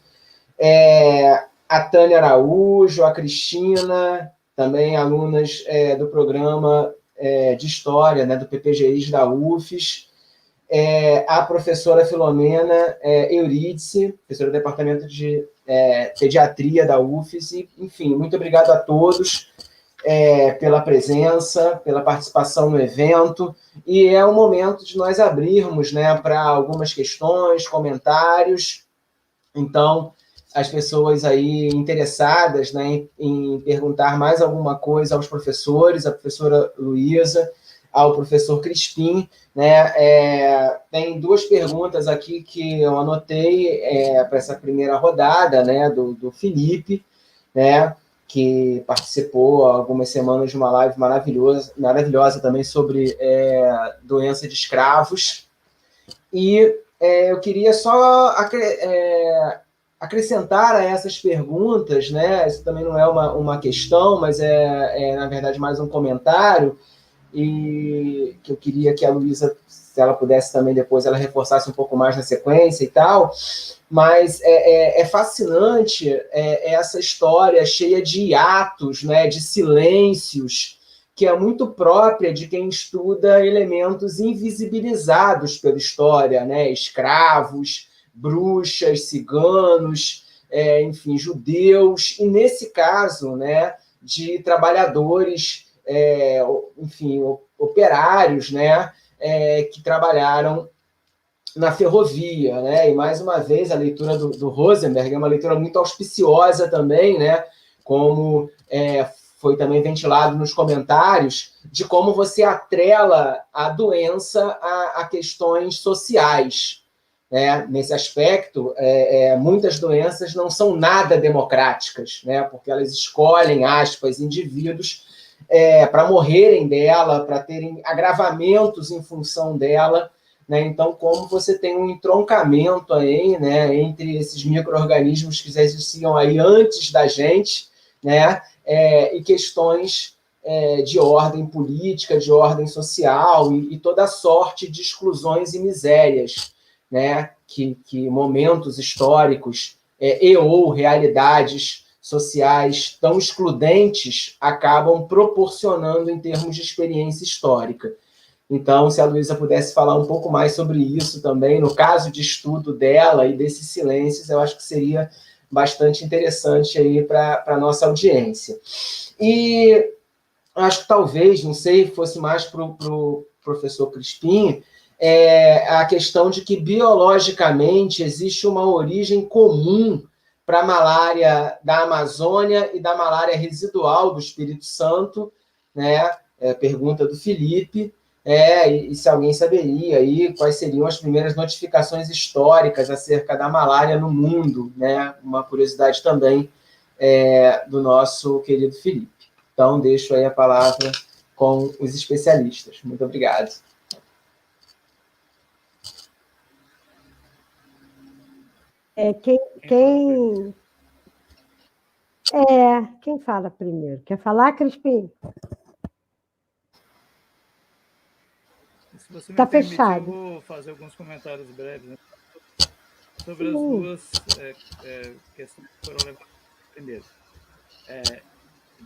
Speaker 1: A Tânia Araújo, a Cristina, também alunas do programa de História, né, do PPGI da UFES, a professora Filomena Eurídice, professora do Departamento de Pediatria da UFES, e, enfim, muito obrigado a todos pela presença, pela participação no evento, e é o momento de nós abrirmos, né, para algumas questões, comentários. Então, as pessoas aí interessadas, né, em perguntar mais alguma coisa aos professores, a professora Luísa, ao professor Crispim, né, tem duas perguntas aqui que eu anotei para essa primeira rodada, né, do Felipe, né, que participou há algumas semanas de uma live maravilhosa também sobre doença de escravos. E eu queria só acrescentar a essas perguntas, né? Isso também não é uma questão, mas na verdade, mais um comentário, e que eu queria que a Luísa, se ela pudesse também depois, ela reforçasse um pouco mais na sequência e tal, mas é fascinante essa história cheia de hiatos, né? De silêncios, que é muito própria de quem estuda elementos invisibilizados pela história, né? Escravos, bruxas, ciganos, enfim, judeus, e nesse caso, né, de trabalhadores, enfim, operários, né, que trabalharam na ferrovia, né? E mais uma vez a leitura do Rosenberg é uma leitura muito auspiciosa também, né? Como foi também ventilado nos comentários, de como você atrela a doença a questões sociais. Nesse aspecto, muitas doenças não são nada democráticas, né? Porque elas escolhem, aspas, indivíduos para morrerem dela, para terem agravamentos em função dela, né? Então, como você tem um entroncamento aí, né, entre esses micro-organismos que já existiam aí antes da gente, né, e questões de ordem política, de ordem social e toda sorte de exclusões e misérias, né, que momentos históricos ou realidades sociais tão excludentes acabam proporcionando em termos de experiência histórica. Então, se a Luísa pudesse falar um pouco mais sobre isso também, no caso de estudo dela e desses silêncios, eu acho que seria bastante interessante aí para a nossa audiência. E acho que talvez, não sei, fosse mais para o professor Crispim, a questão de que biologicamente existe uma origem comum para a malária da Amazônia e da malária residual do Espírito Santo, né? Pergunta do Felipe, e se alguém saberia aí quais seriam as primeiras notificações históricas acerca da malária no mundo, né? Uma curiosidade também do nosso querido Felipe. Então, deixo aí a palavra com os especialistas. Muito obrigado.
Speaker 3: Quem fala primeiro? Quer falar, Crispim?
Speaker 2: Se você me
Speaker 3: Tá
Speaker 2: permitir,
Speaker 3: fechado.
Speaker 2: eu vou fazer alguns comentários breves, né, sobre as duas questões que foram levantadas. Primeiro,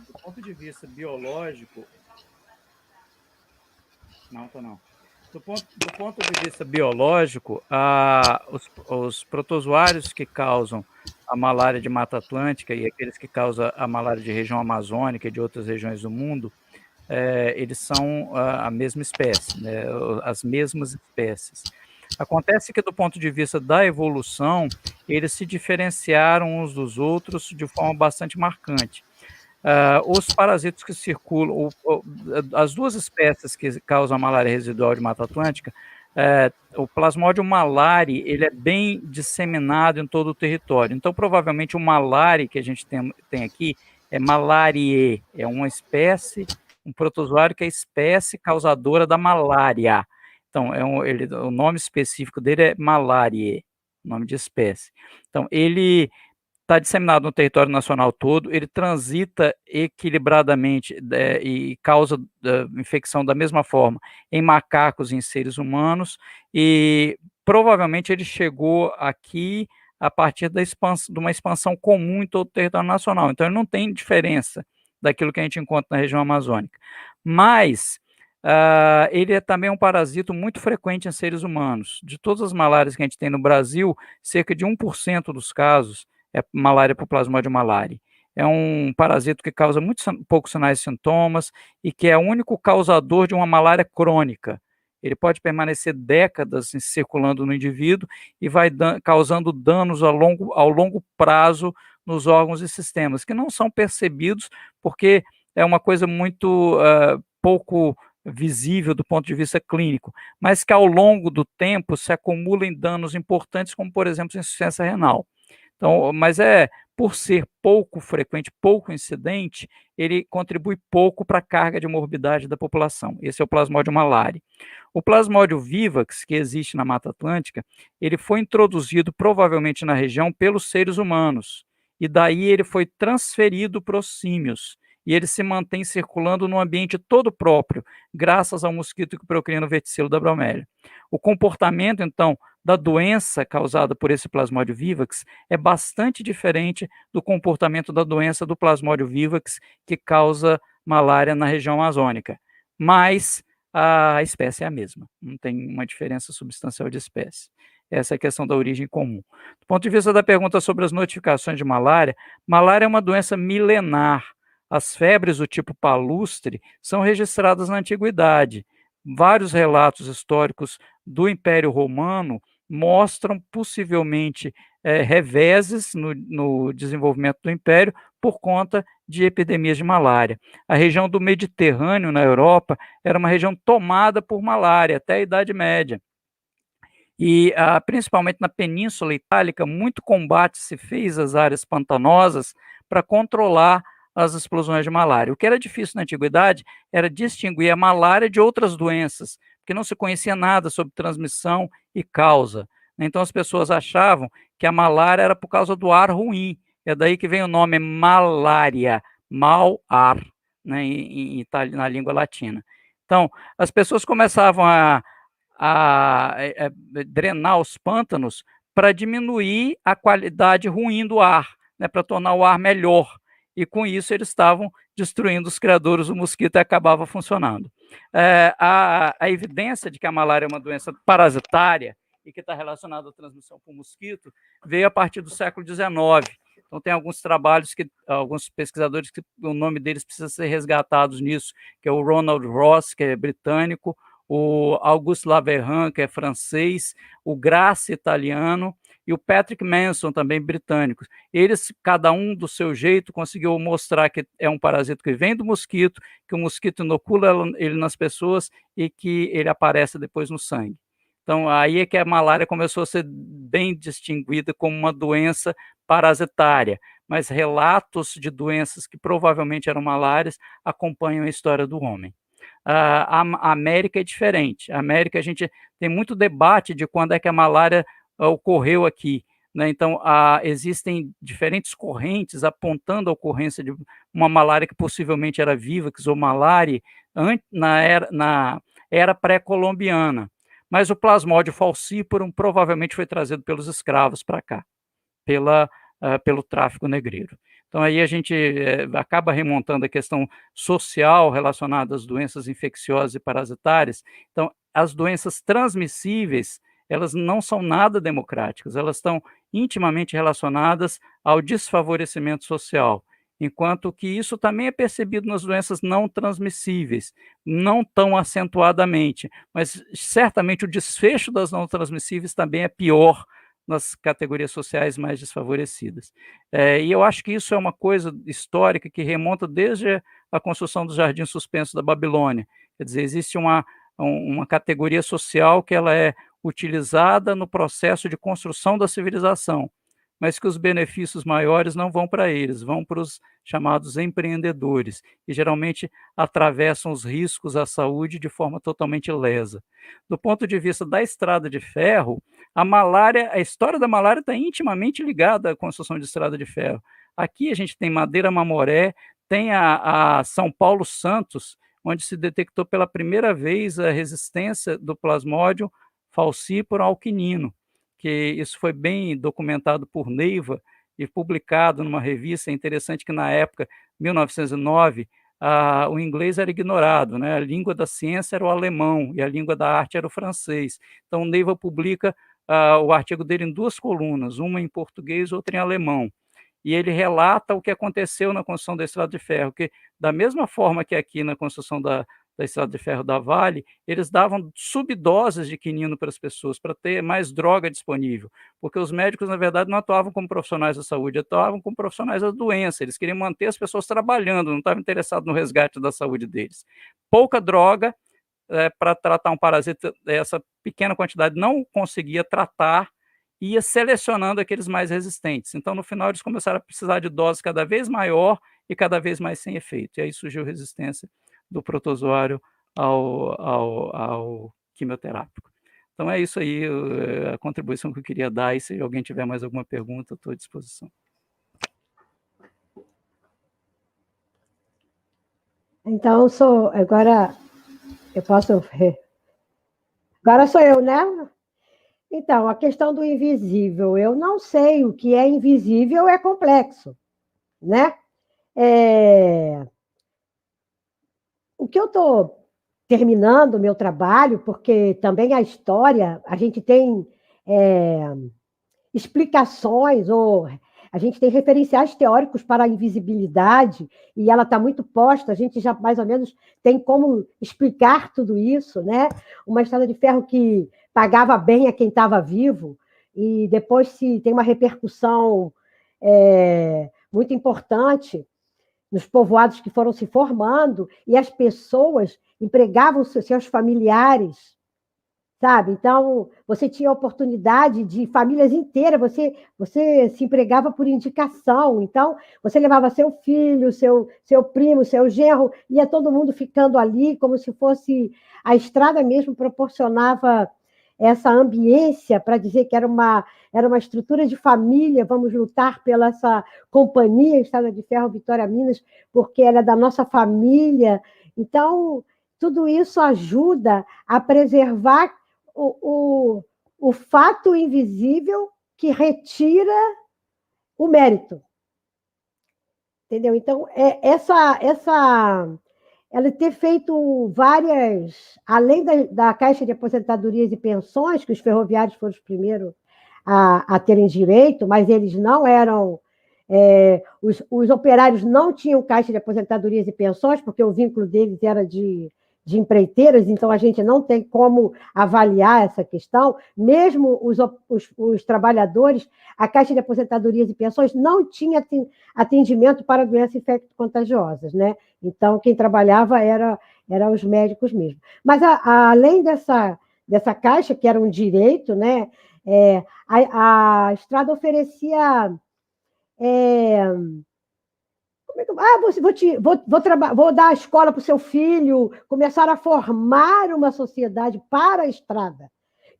Speaker 2: do ponto de vista biológico... Não. Do ponto de vista biológico, os protozoários que causam a malária de Mata Atlântica e aqueles que causam a malária de região amazônica e de outras regiões do mundo, eles são a mesma espécie, né? As mesmas espécies. Acontece que, do ponto de vista da evolução, eles se diferenciaram uns dos outros de forma bastante marcante. Os parasitas que circulam, as duas espécies que causam a malária residual de Mata Atlântica, o Plasmodium malari, ele é bem disseminado em todo o território. Então, provavelmente, o malari que a gente tem aqui é malariae, é uma espécie, um protozoário que é a espécie causadora da malária. Então, o nome específico dele é malariae, nome de espécie. Então, ele está disseminado no território nacional todo, ele transita equilibradamente e causa infecção da mesma forma em macacos e em seres humanos, e provavelmente ele chegou aqui a partir de uma expansão comum em todo o território nacional. Então, ele não tem diferença daquilo que a gente encontra na região amazônica. Mas ele é também um parasito muito frequente em seres humanos. De todas as malárias que a gente tem no Brasil, cerca de 1% dos casos é malária por Plasmodium malariae. É um parasito que causa muito poucos sinais e sintomas e que é o único causador de uma malária crônica. Ele pode permanecer décadas circulando no indivíduo e vai causando danos ao longo prazo nos órgãos e sistemas, que não são percebidos porque é uma coisa muito pouco visível do ponto de vista clínico, mas que ao longo do tempo se acumula em danos importantes, como, por exemplo, insuficiência renal. Então, mas por ser pouco frequente, pouco incidente, ele contribui pouco para a carga de morbidade da população. Esse é o Plasmodium malariae. O Plasmodium vivax, que existe na Mata Atlântica, ele foi introduzido provavelmente na região pelos seres humanos, e daí ele foi transferido para os símios, e ele se mantém circulando no ambiente todo próprio, graças ao mosquito Procrinum verticilo da bromélia. O comportamento, então, da doença causada por esse Plasmodium vivax é bastante diferente do comportamento da doença do Plasmodium vivax que causa malária na região amazônica. Mas a espécie é a mesma, não tem uma diferença substancial de espécie. Essa é a questão da origem comum. Do ponto de vista da pergunta sobre as notificações de malária, malária é uma doença milenar. As febres do tipo palustre são registradas na antiguidade. Vários relatos históricos do Império Romano mostram possivelmente reveses no desenvolvimento do Império por conta de epidemias de malária. A região do Mediterrâneo, na Europa, era uma região tomada por malária até a Idade Média. E principalmente na Península Itálica, muito combate se fez às áreas pantanosas para controlar as explosões de malária. O que era difícil na antiguidade era distinguir a malária de outras doenças, porque não se conhecia nada sobre transmissão e causa. Então as pessoas achavam que a malária era por causa do ar ruim. É daí que vem o nome malária, mau ar, né, na língua latina. Então, as pessoas começavam a drenar os pântanos para diminuir a qualidade ruim do ar, né, para tornar o ar melhor. E com isso eles estavam destruindo os criadouros do mosquito e acabava funcionando. A evidência de que a malária é uma doença parasitária e que está relacionada à transmissão por mosquito veio a partir do século XIX. Então tem alguns trabalhos alguns pesquisadores que o nome deles precisa ser resgatados nisso, que é o Ronald Ross, que é britânico, o Auguste Laverran, que é francês, o Grassi, italiano, e o Patrick Manson, também britânico. Eles, cada um do seu jeito, conseguiu mostrar que é um parasito que vem do mosquito, que o mosquito inocula ele nas pessoas e que ele aparece depois no sangue. Então, aí é que a malária começou a ser bem distinguida como uma doença parasitária, mas relatos de doenças que provavelmente eram malárias acompanham a história do homem. A América é diferente. A América, a gente tem muito debate de quando é que a malária ocorreu aqui, né? Então, existem diferentes correntes apontando a ocorrência de uma malária que possivelmente era vivax ou malária na era pré-colombiana. Mas o Plasmodium falciparum provavelmente foi trazido pelos escravos para cá, pelo tráfico negreiro. Então, aí a gente acaba remontando a questão social relacionada às doenças infecciosas e parasitárias. Então, as doenças transmissíveis, elas não são nada democráticas, elas estão intimamente relacionadas ao desfavorecimento social, enquanto que isso também é percebido nas doenças não transmissíveis, não tão acentuadamente, mas certamente o desfecho das não transmissíveis também é pior nas categorias sociais mais desfavorecidas. E eu acho que isso é uma coisa histórica que remonta desde a construção dos jardins suspensos da Babilônia. Quer dizer, existe uma categoria social que ela é utilizada no processo de construção da civilização. mas que os benefícios maiores não vão para eles, vão para os chamados empreendedores, que geralmente atravessam os riscos à saúde de forma totalmente lesa. Do ponto de vista da estrada de ferro, a história da malária está intimamente ligada à construção de estrada de ferro. Aqui a gente tem Madeira Mamoré, tem a São Paulo Santos, onde se detectou pela primeira vez a resistência do Plasmodium falciparum alquinino, que isso foi bem documentado por Neiva e publicado numa revista. É interessante que na época, 1909, o inglês era ignorado, né? A língua da ciência era o alemão e a língua da arte era o francês. Então Neiva publica o artigo dele em 2 colunas, uma em português, outra em alemão. E ele relata o que aconteceu na construção da estrada de ferro, que da mesma forma que aqui na construção da estrada de ferro da Vale, eles davam subdoses de quinino para as pessoas, para ter mais droga disponível, porque os médicos, na verdade, não atuavam como profissionais da saúde, atuavam como profissionais da doença, eles queriam manter as pessoas trabalhando, não estavam interessados no resgate da saúde deles. Pouca droga para tratar um parasita, essa pequena quantidade não conseguia tratar, ia selecionando aqueles mais resistentes. Então, no final, eles começaram a precisar de doses cada vez maior e cada vez mais sem efeito. E aí surgiu resistência do protozoário ao quimioterápico. Então, é isso aí, a contribuição que eu queria dar. E se alguém tiver mais alguma pergunta, estou à disposição.
Speaker 3: Então, agora eu posso... Agora sou eu, né? Então, a questão do invisível, eu não sei, o que é invisível é complexo, né? O que eu estou terminando o meu trabalho, porque também a história, a gente tem explicações, ou a gente tem referenciais teóricos para a invisibilidade, e ela está muito posta, a gente já mais ou menos tem como explicar tudo isso, né? Uma estrada de ferro que pagava bem a quem estava vivo, e depois se tem uma repercussão muito importante nos povoados que foram se formando, e as pessoas empregavam seus familiares, sabe? Então, você tinha a oportunidade de famílias inteiras, você se empregava por indicação, então, você levava seu filho, seu primo, seu genro, ia todo mundo ficando ali, como se fosse... A estrada mesmo proporcionava essa ambiência para dizer que era uma estrutura de família, vamos lutar pela essa companhia, Estrada de Ferro Vitória Minas, porque ela é da nossa família. Então, tudo isso ajuda a preservar o fato invisível que retira o mérito. Entendeu? Então, ela ter feito várias, além da Caixa de Aposentadorias e Pensões, que os ferroviários foram os primeiros a terem direito, mas eles não eram... os operários não tinham Caixa de Aposentadorias e Pensões, porque o vínculo deles era de empreiteiras, então a gente não tem como avaliar essa questão. Mesmo os trabalhadores, a Caixa de Aposentadorias e Pensões não tinha atendimento para doenças infecto-contagiosas, né? Então, quem trabalhava eram os médicos mesmo. Mas, além dessa Caixa, que era um direito, né? A estrada oferecia... vou dar a escola para o seu filho, começar a formar uma sociedade para a estrada,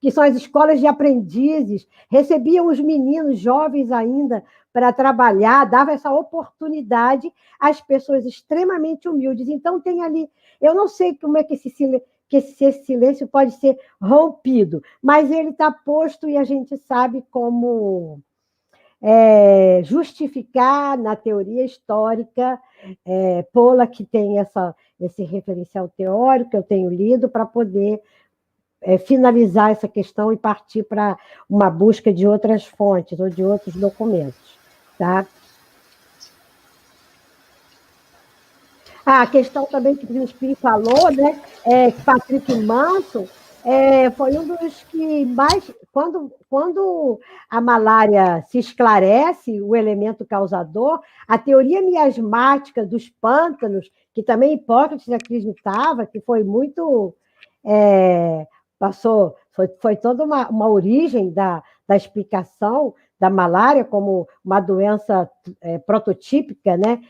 Speaker 3: que são as escolas de aprendizes, recebiam os meninos jovens ainda para trabalhar, dava essa oportunidade às pessoas extremamente humildes. Então, tem ali... Eu não sei como é que esse silêncio pode ser rompido, mas ele está posto e a gente sabe como... justificar na teoria histórica, Pollack tem esse referencial teórico que eu tenho lido para poder finalizar essa questão e partir para uma busca de outras fontes ou de outros documentos. Tá? A questão também que o Crispim falou, né? Patrick Manson foi um dos que mais... Quando a malária se esclarece, o elemento causador, a teoria miasmática dos pântanos, que também Hipócrates acreditava, que foi muito... foi toda uma origem da explicação, da malária como uma doença prototípica, né?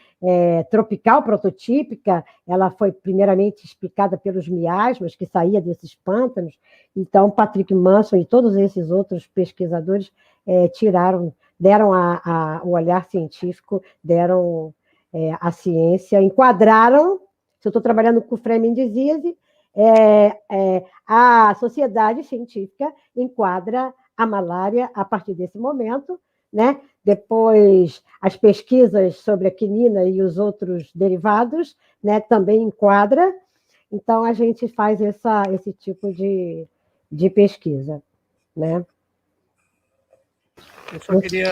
Speaker 3: Tropical prototípica. Ela foi primeiramente explicada pelos miasmas, que saía desses pântanos. Então, Patrick Manson e todos esses outros pesquisadores deram o olhar científico, deram a ciência, enquadraram. Se eu estou trabalhando com Framing Disease, a sociedade científica enquadra a malária a partir desse momento, né? Depois, as pesquisas sobre a quinina e os outros derivados, né, também enquadra. Então, a gente faz esse tipo de pesquisa, né?
Speaker 2: Eu só queria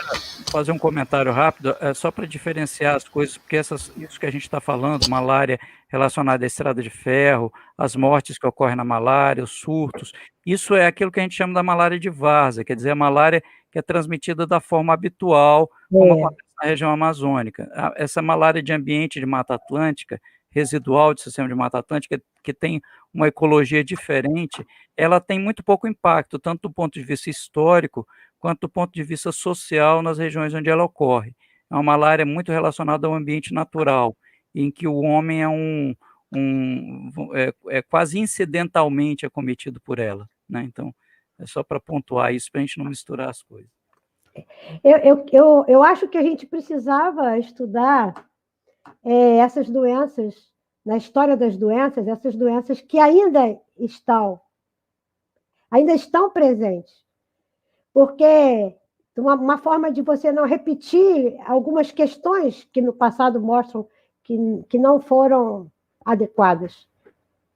Speaker 2: fazer um comentário rápido, só para diferenciar as coisas, porque isso que a gente está falando, malária relacionada à estrada de ferro, as mortes que ocorrem na malária, os surtos, isso é aquilo que a gente chama da malária de várzea, quer dizer, a malária que é transmitida da forma habitual, como acontece na região amazônica. Essa malária de ambiente de Mata Atlântica, residual de sistema de Mata Atlântica, que tem uma ecologia diferente, ela tem muito pouco impacto, tanto do ponto de vista histórico, quanto do ponto de vista social nas regiões onde ela ocorre. É uma malária muito relacionada ao ambiente natural, em que o homem é quase incidentalmente acometido por ela, né? Então, é só para pontuar isso, para a gente não misturar as coisas.
Speaker 3: Eu acho que a gente precisava estudar essas doenças, na história das doenças, essas doenças que ainda estão presentes. Porque uma forma de você não repetir algumas questões que no passado mostram que não foram adequadas,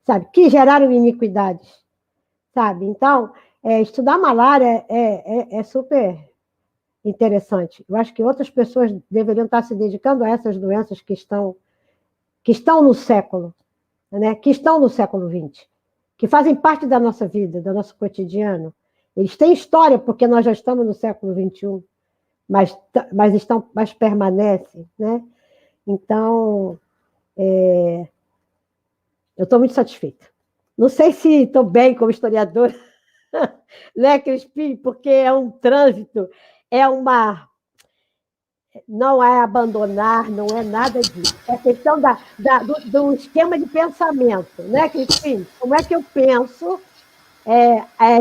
Speaker 3: sabe? Que geraram iniquidades, sabe? Então, estudar malária é super interessante. Eu acho que outras pessoas deveriam estar se dedicando a essas doenças que estão no século, né? Que estão no século XX, que fazem parte da nossa vida, do nosso cotidiano. Eles têm história, porque nós já estamos no século XXI, mas permanecem, né? Então, eu estou muito satisfeita. Não sei se estou bem como historiadora, né, Crispim? Porque é um trânsito, não é abandonar, não é nada disso. É questão do esquema de pensamento, né, Crispim? Como é que eu penso?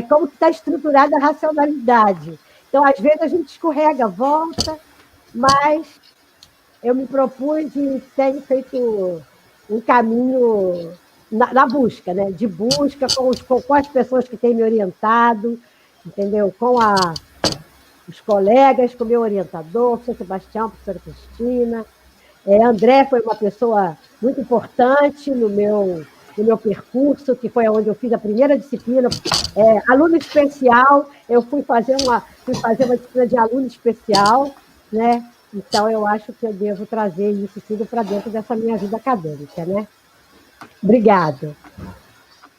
Speaker 3: Como está estruturada a racionalidade. Então, às vezes, a gente escorrega, volta, mas eu me propus e tenho feito um caminho na busca, né? De busca com as pessoas que têm me orientado, entendeu? Com os colegas, com o meu orientador, professor Sebastião, professora Cristina. André foi uma pessoa muito importante no meu percurso, que foi onde eu fiz a primeira disciplina. Aluno especial, eu fui fazer uma disciplina de aluno especial, né? Então, eu acho que eu devo trazer isso tudo para dentro dessa minha vida acadêmica, né? Obrigado.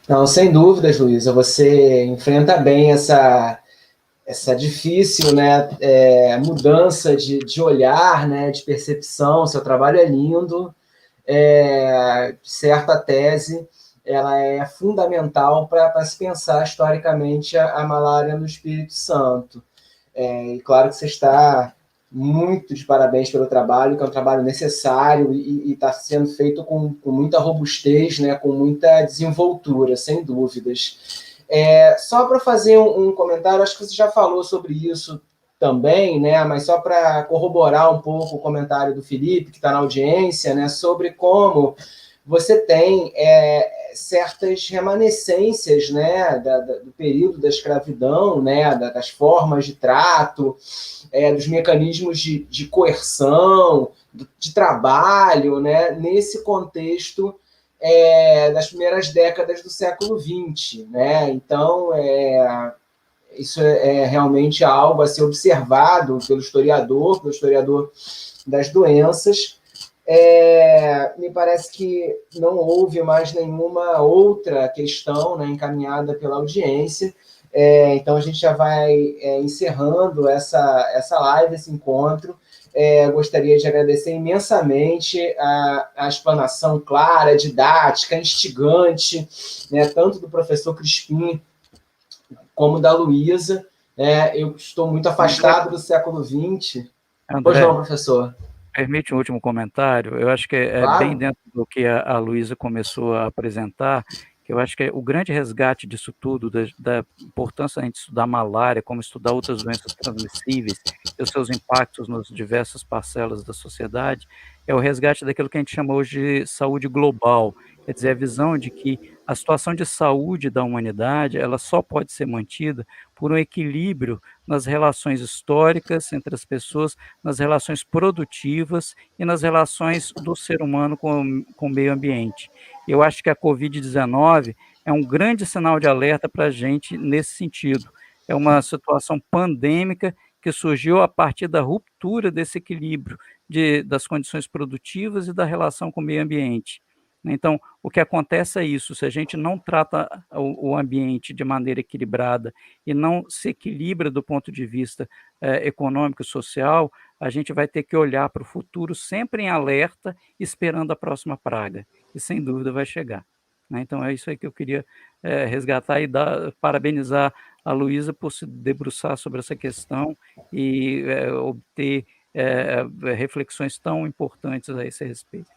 Speaker 1: Não, sem dúvidas, Luísa, você enfrenta bem essa difícil, né, mudança de olhar, né, de percepção. Seu trabalho é lindo, certa tese, ela é fundamental para se pensar historicamente a malária no Espírito Santo. E claro que você está muito de parabéns pelo trabalho, que é um trabalho necessário e está sendo feito com muita robustez, né, com muita desenvoltura, sem dúvidas. Só para fazer um comentário, acho que você já falou sobre isso também, né, mas só para corroborar um pouco o comentário do Felipe, que está na audiência, né, sobre como você tem certas remanescências, né, do período da escravidão, né, das formas de trato, dos mecanismos de coerção, de trabalho, né, nesse contexto das primeiras décadas do século XX, né? Então, isso é realmente algo a ser observado pelo historiador das doenças. Me parece que não houve mais nenhuma outra questão, né, encaminhada pela audiência. Então, a gente já vai encerrando essa live, esse encontro. Gostaria de agradecer imensamente a explanação clara, didática, instigante, né, tanto do professor Crispim como da Luísa, Eu estou muito afastado do século XX.
Speaker 2: André,
Speaker 1: Pois não, professor?
Speaker 2: Permite um último comentário? Eu acho que é
Speaker 1: Claro.
Speaker 2: bem dentro do que a Luísa começou a apresentar, que eu acho que o grande resgate disso tudo, da importância da gente estudar malária, como estudar outras doenças transmissíveis e os seus impactos nas diversas parcelas da sociedade, é o resgate daquilo que a gente chama hoje de saúde global, quer dizer, a visão de que a situação de saúde da humanidade, ela só pode ser mantida por um equilíbrio nas relações históricas entre as pessoas, nas relações produtivas e nas relações do ser humano com o meio ambiente. Eu acho que a Covid-19 é um grande sinal de alerta para a gente nesse sentido. É uma situação pandêmica que surgiu a partir da ruptura desse equilíbrio das condições produtivas e da relação com o meio ambiente. Então, o que acontece é isso, se a gente não trata o ambiente de maneira equilibrada e não se equilibra do ponto de vista econômico e social, a gente vai ter que olhar para o futuro sempre em alerta, esperando a próxima praga, e sem dúvida vai chegar. Então, é isso aí que eu queria resgatar e parabenizar a Luísa por se debruçar sobre essa questão e obter reflexões tão importantes a esse respeito.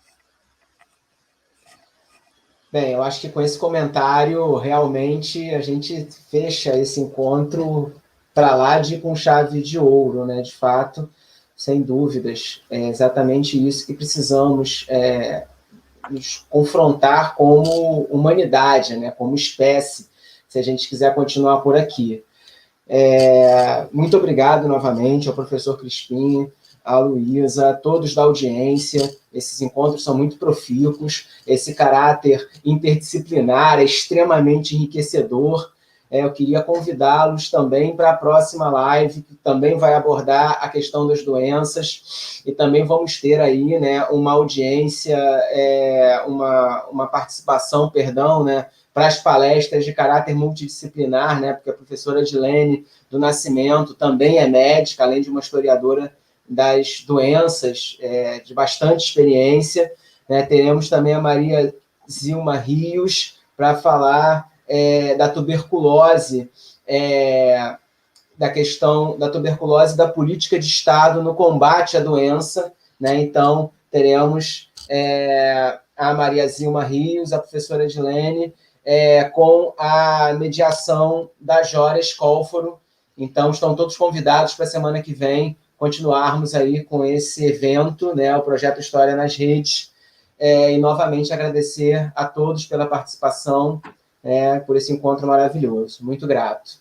Speaker 1: Bem, eu acho que com esse comentário, realmente, a gente fecha esse encontro para lá com chave de ouro, né? De fato, sem dúvidas. É exatamente isso que precisamos nos confrontar como humanidade, né? Como espécie, se a gente quiser continuar por aqui. Muito obrigado novamente ao professor Crispim, a Luísa, todos da audiência. Esses encontros são muito profícuos, esse caráter interdisciplinar é extremamente enriquecedor. Eu queria convidá-los também para a próxima live, que também vai abordar a questão das doenças, e também vamos ter aí, né, uma audiência, uma participação, perdão, né, para as palestras de caráter multidisciplinar, né, porque a professora Edilene do Nascimento também é médica, além de uma historiadora das doenças, de bastante experiência, né? Teremos também a Maria Zilma Rios para falar da tuberculose, da questão da tuberculose e da política de Estado no combate à doença, né? Então, teremos a Maria Zilma Rios, a professora Edilene, com a mediação da Jória Escóforo. Então, estão todos convidados para a semana que vem continuarmos aí com esse evento, né, o Projeto História nas Redes, e novamente agradecer a todos pela participação, por esse encontro maravilhoso. Muito grato.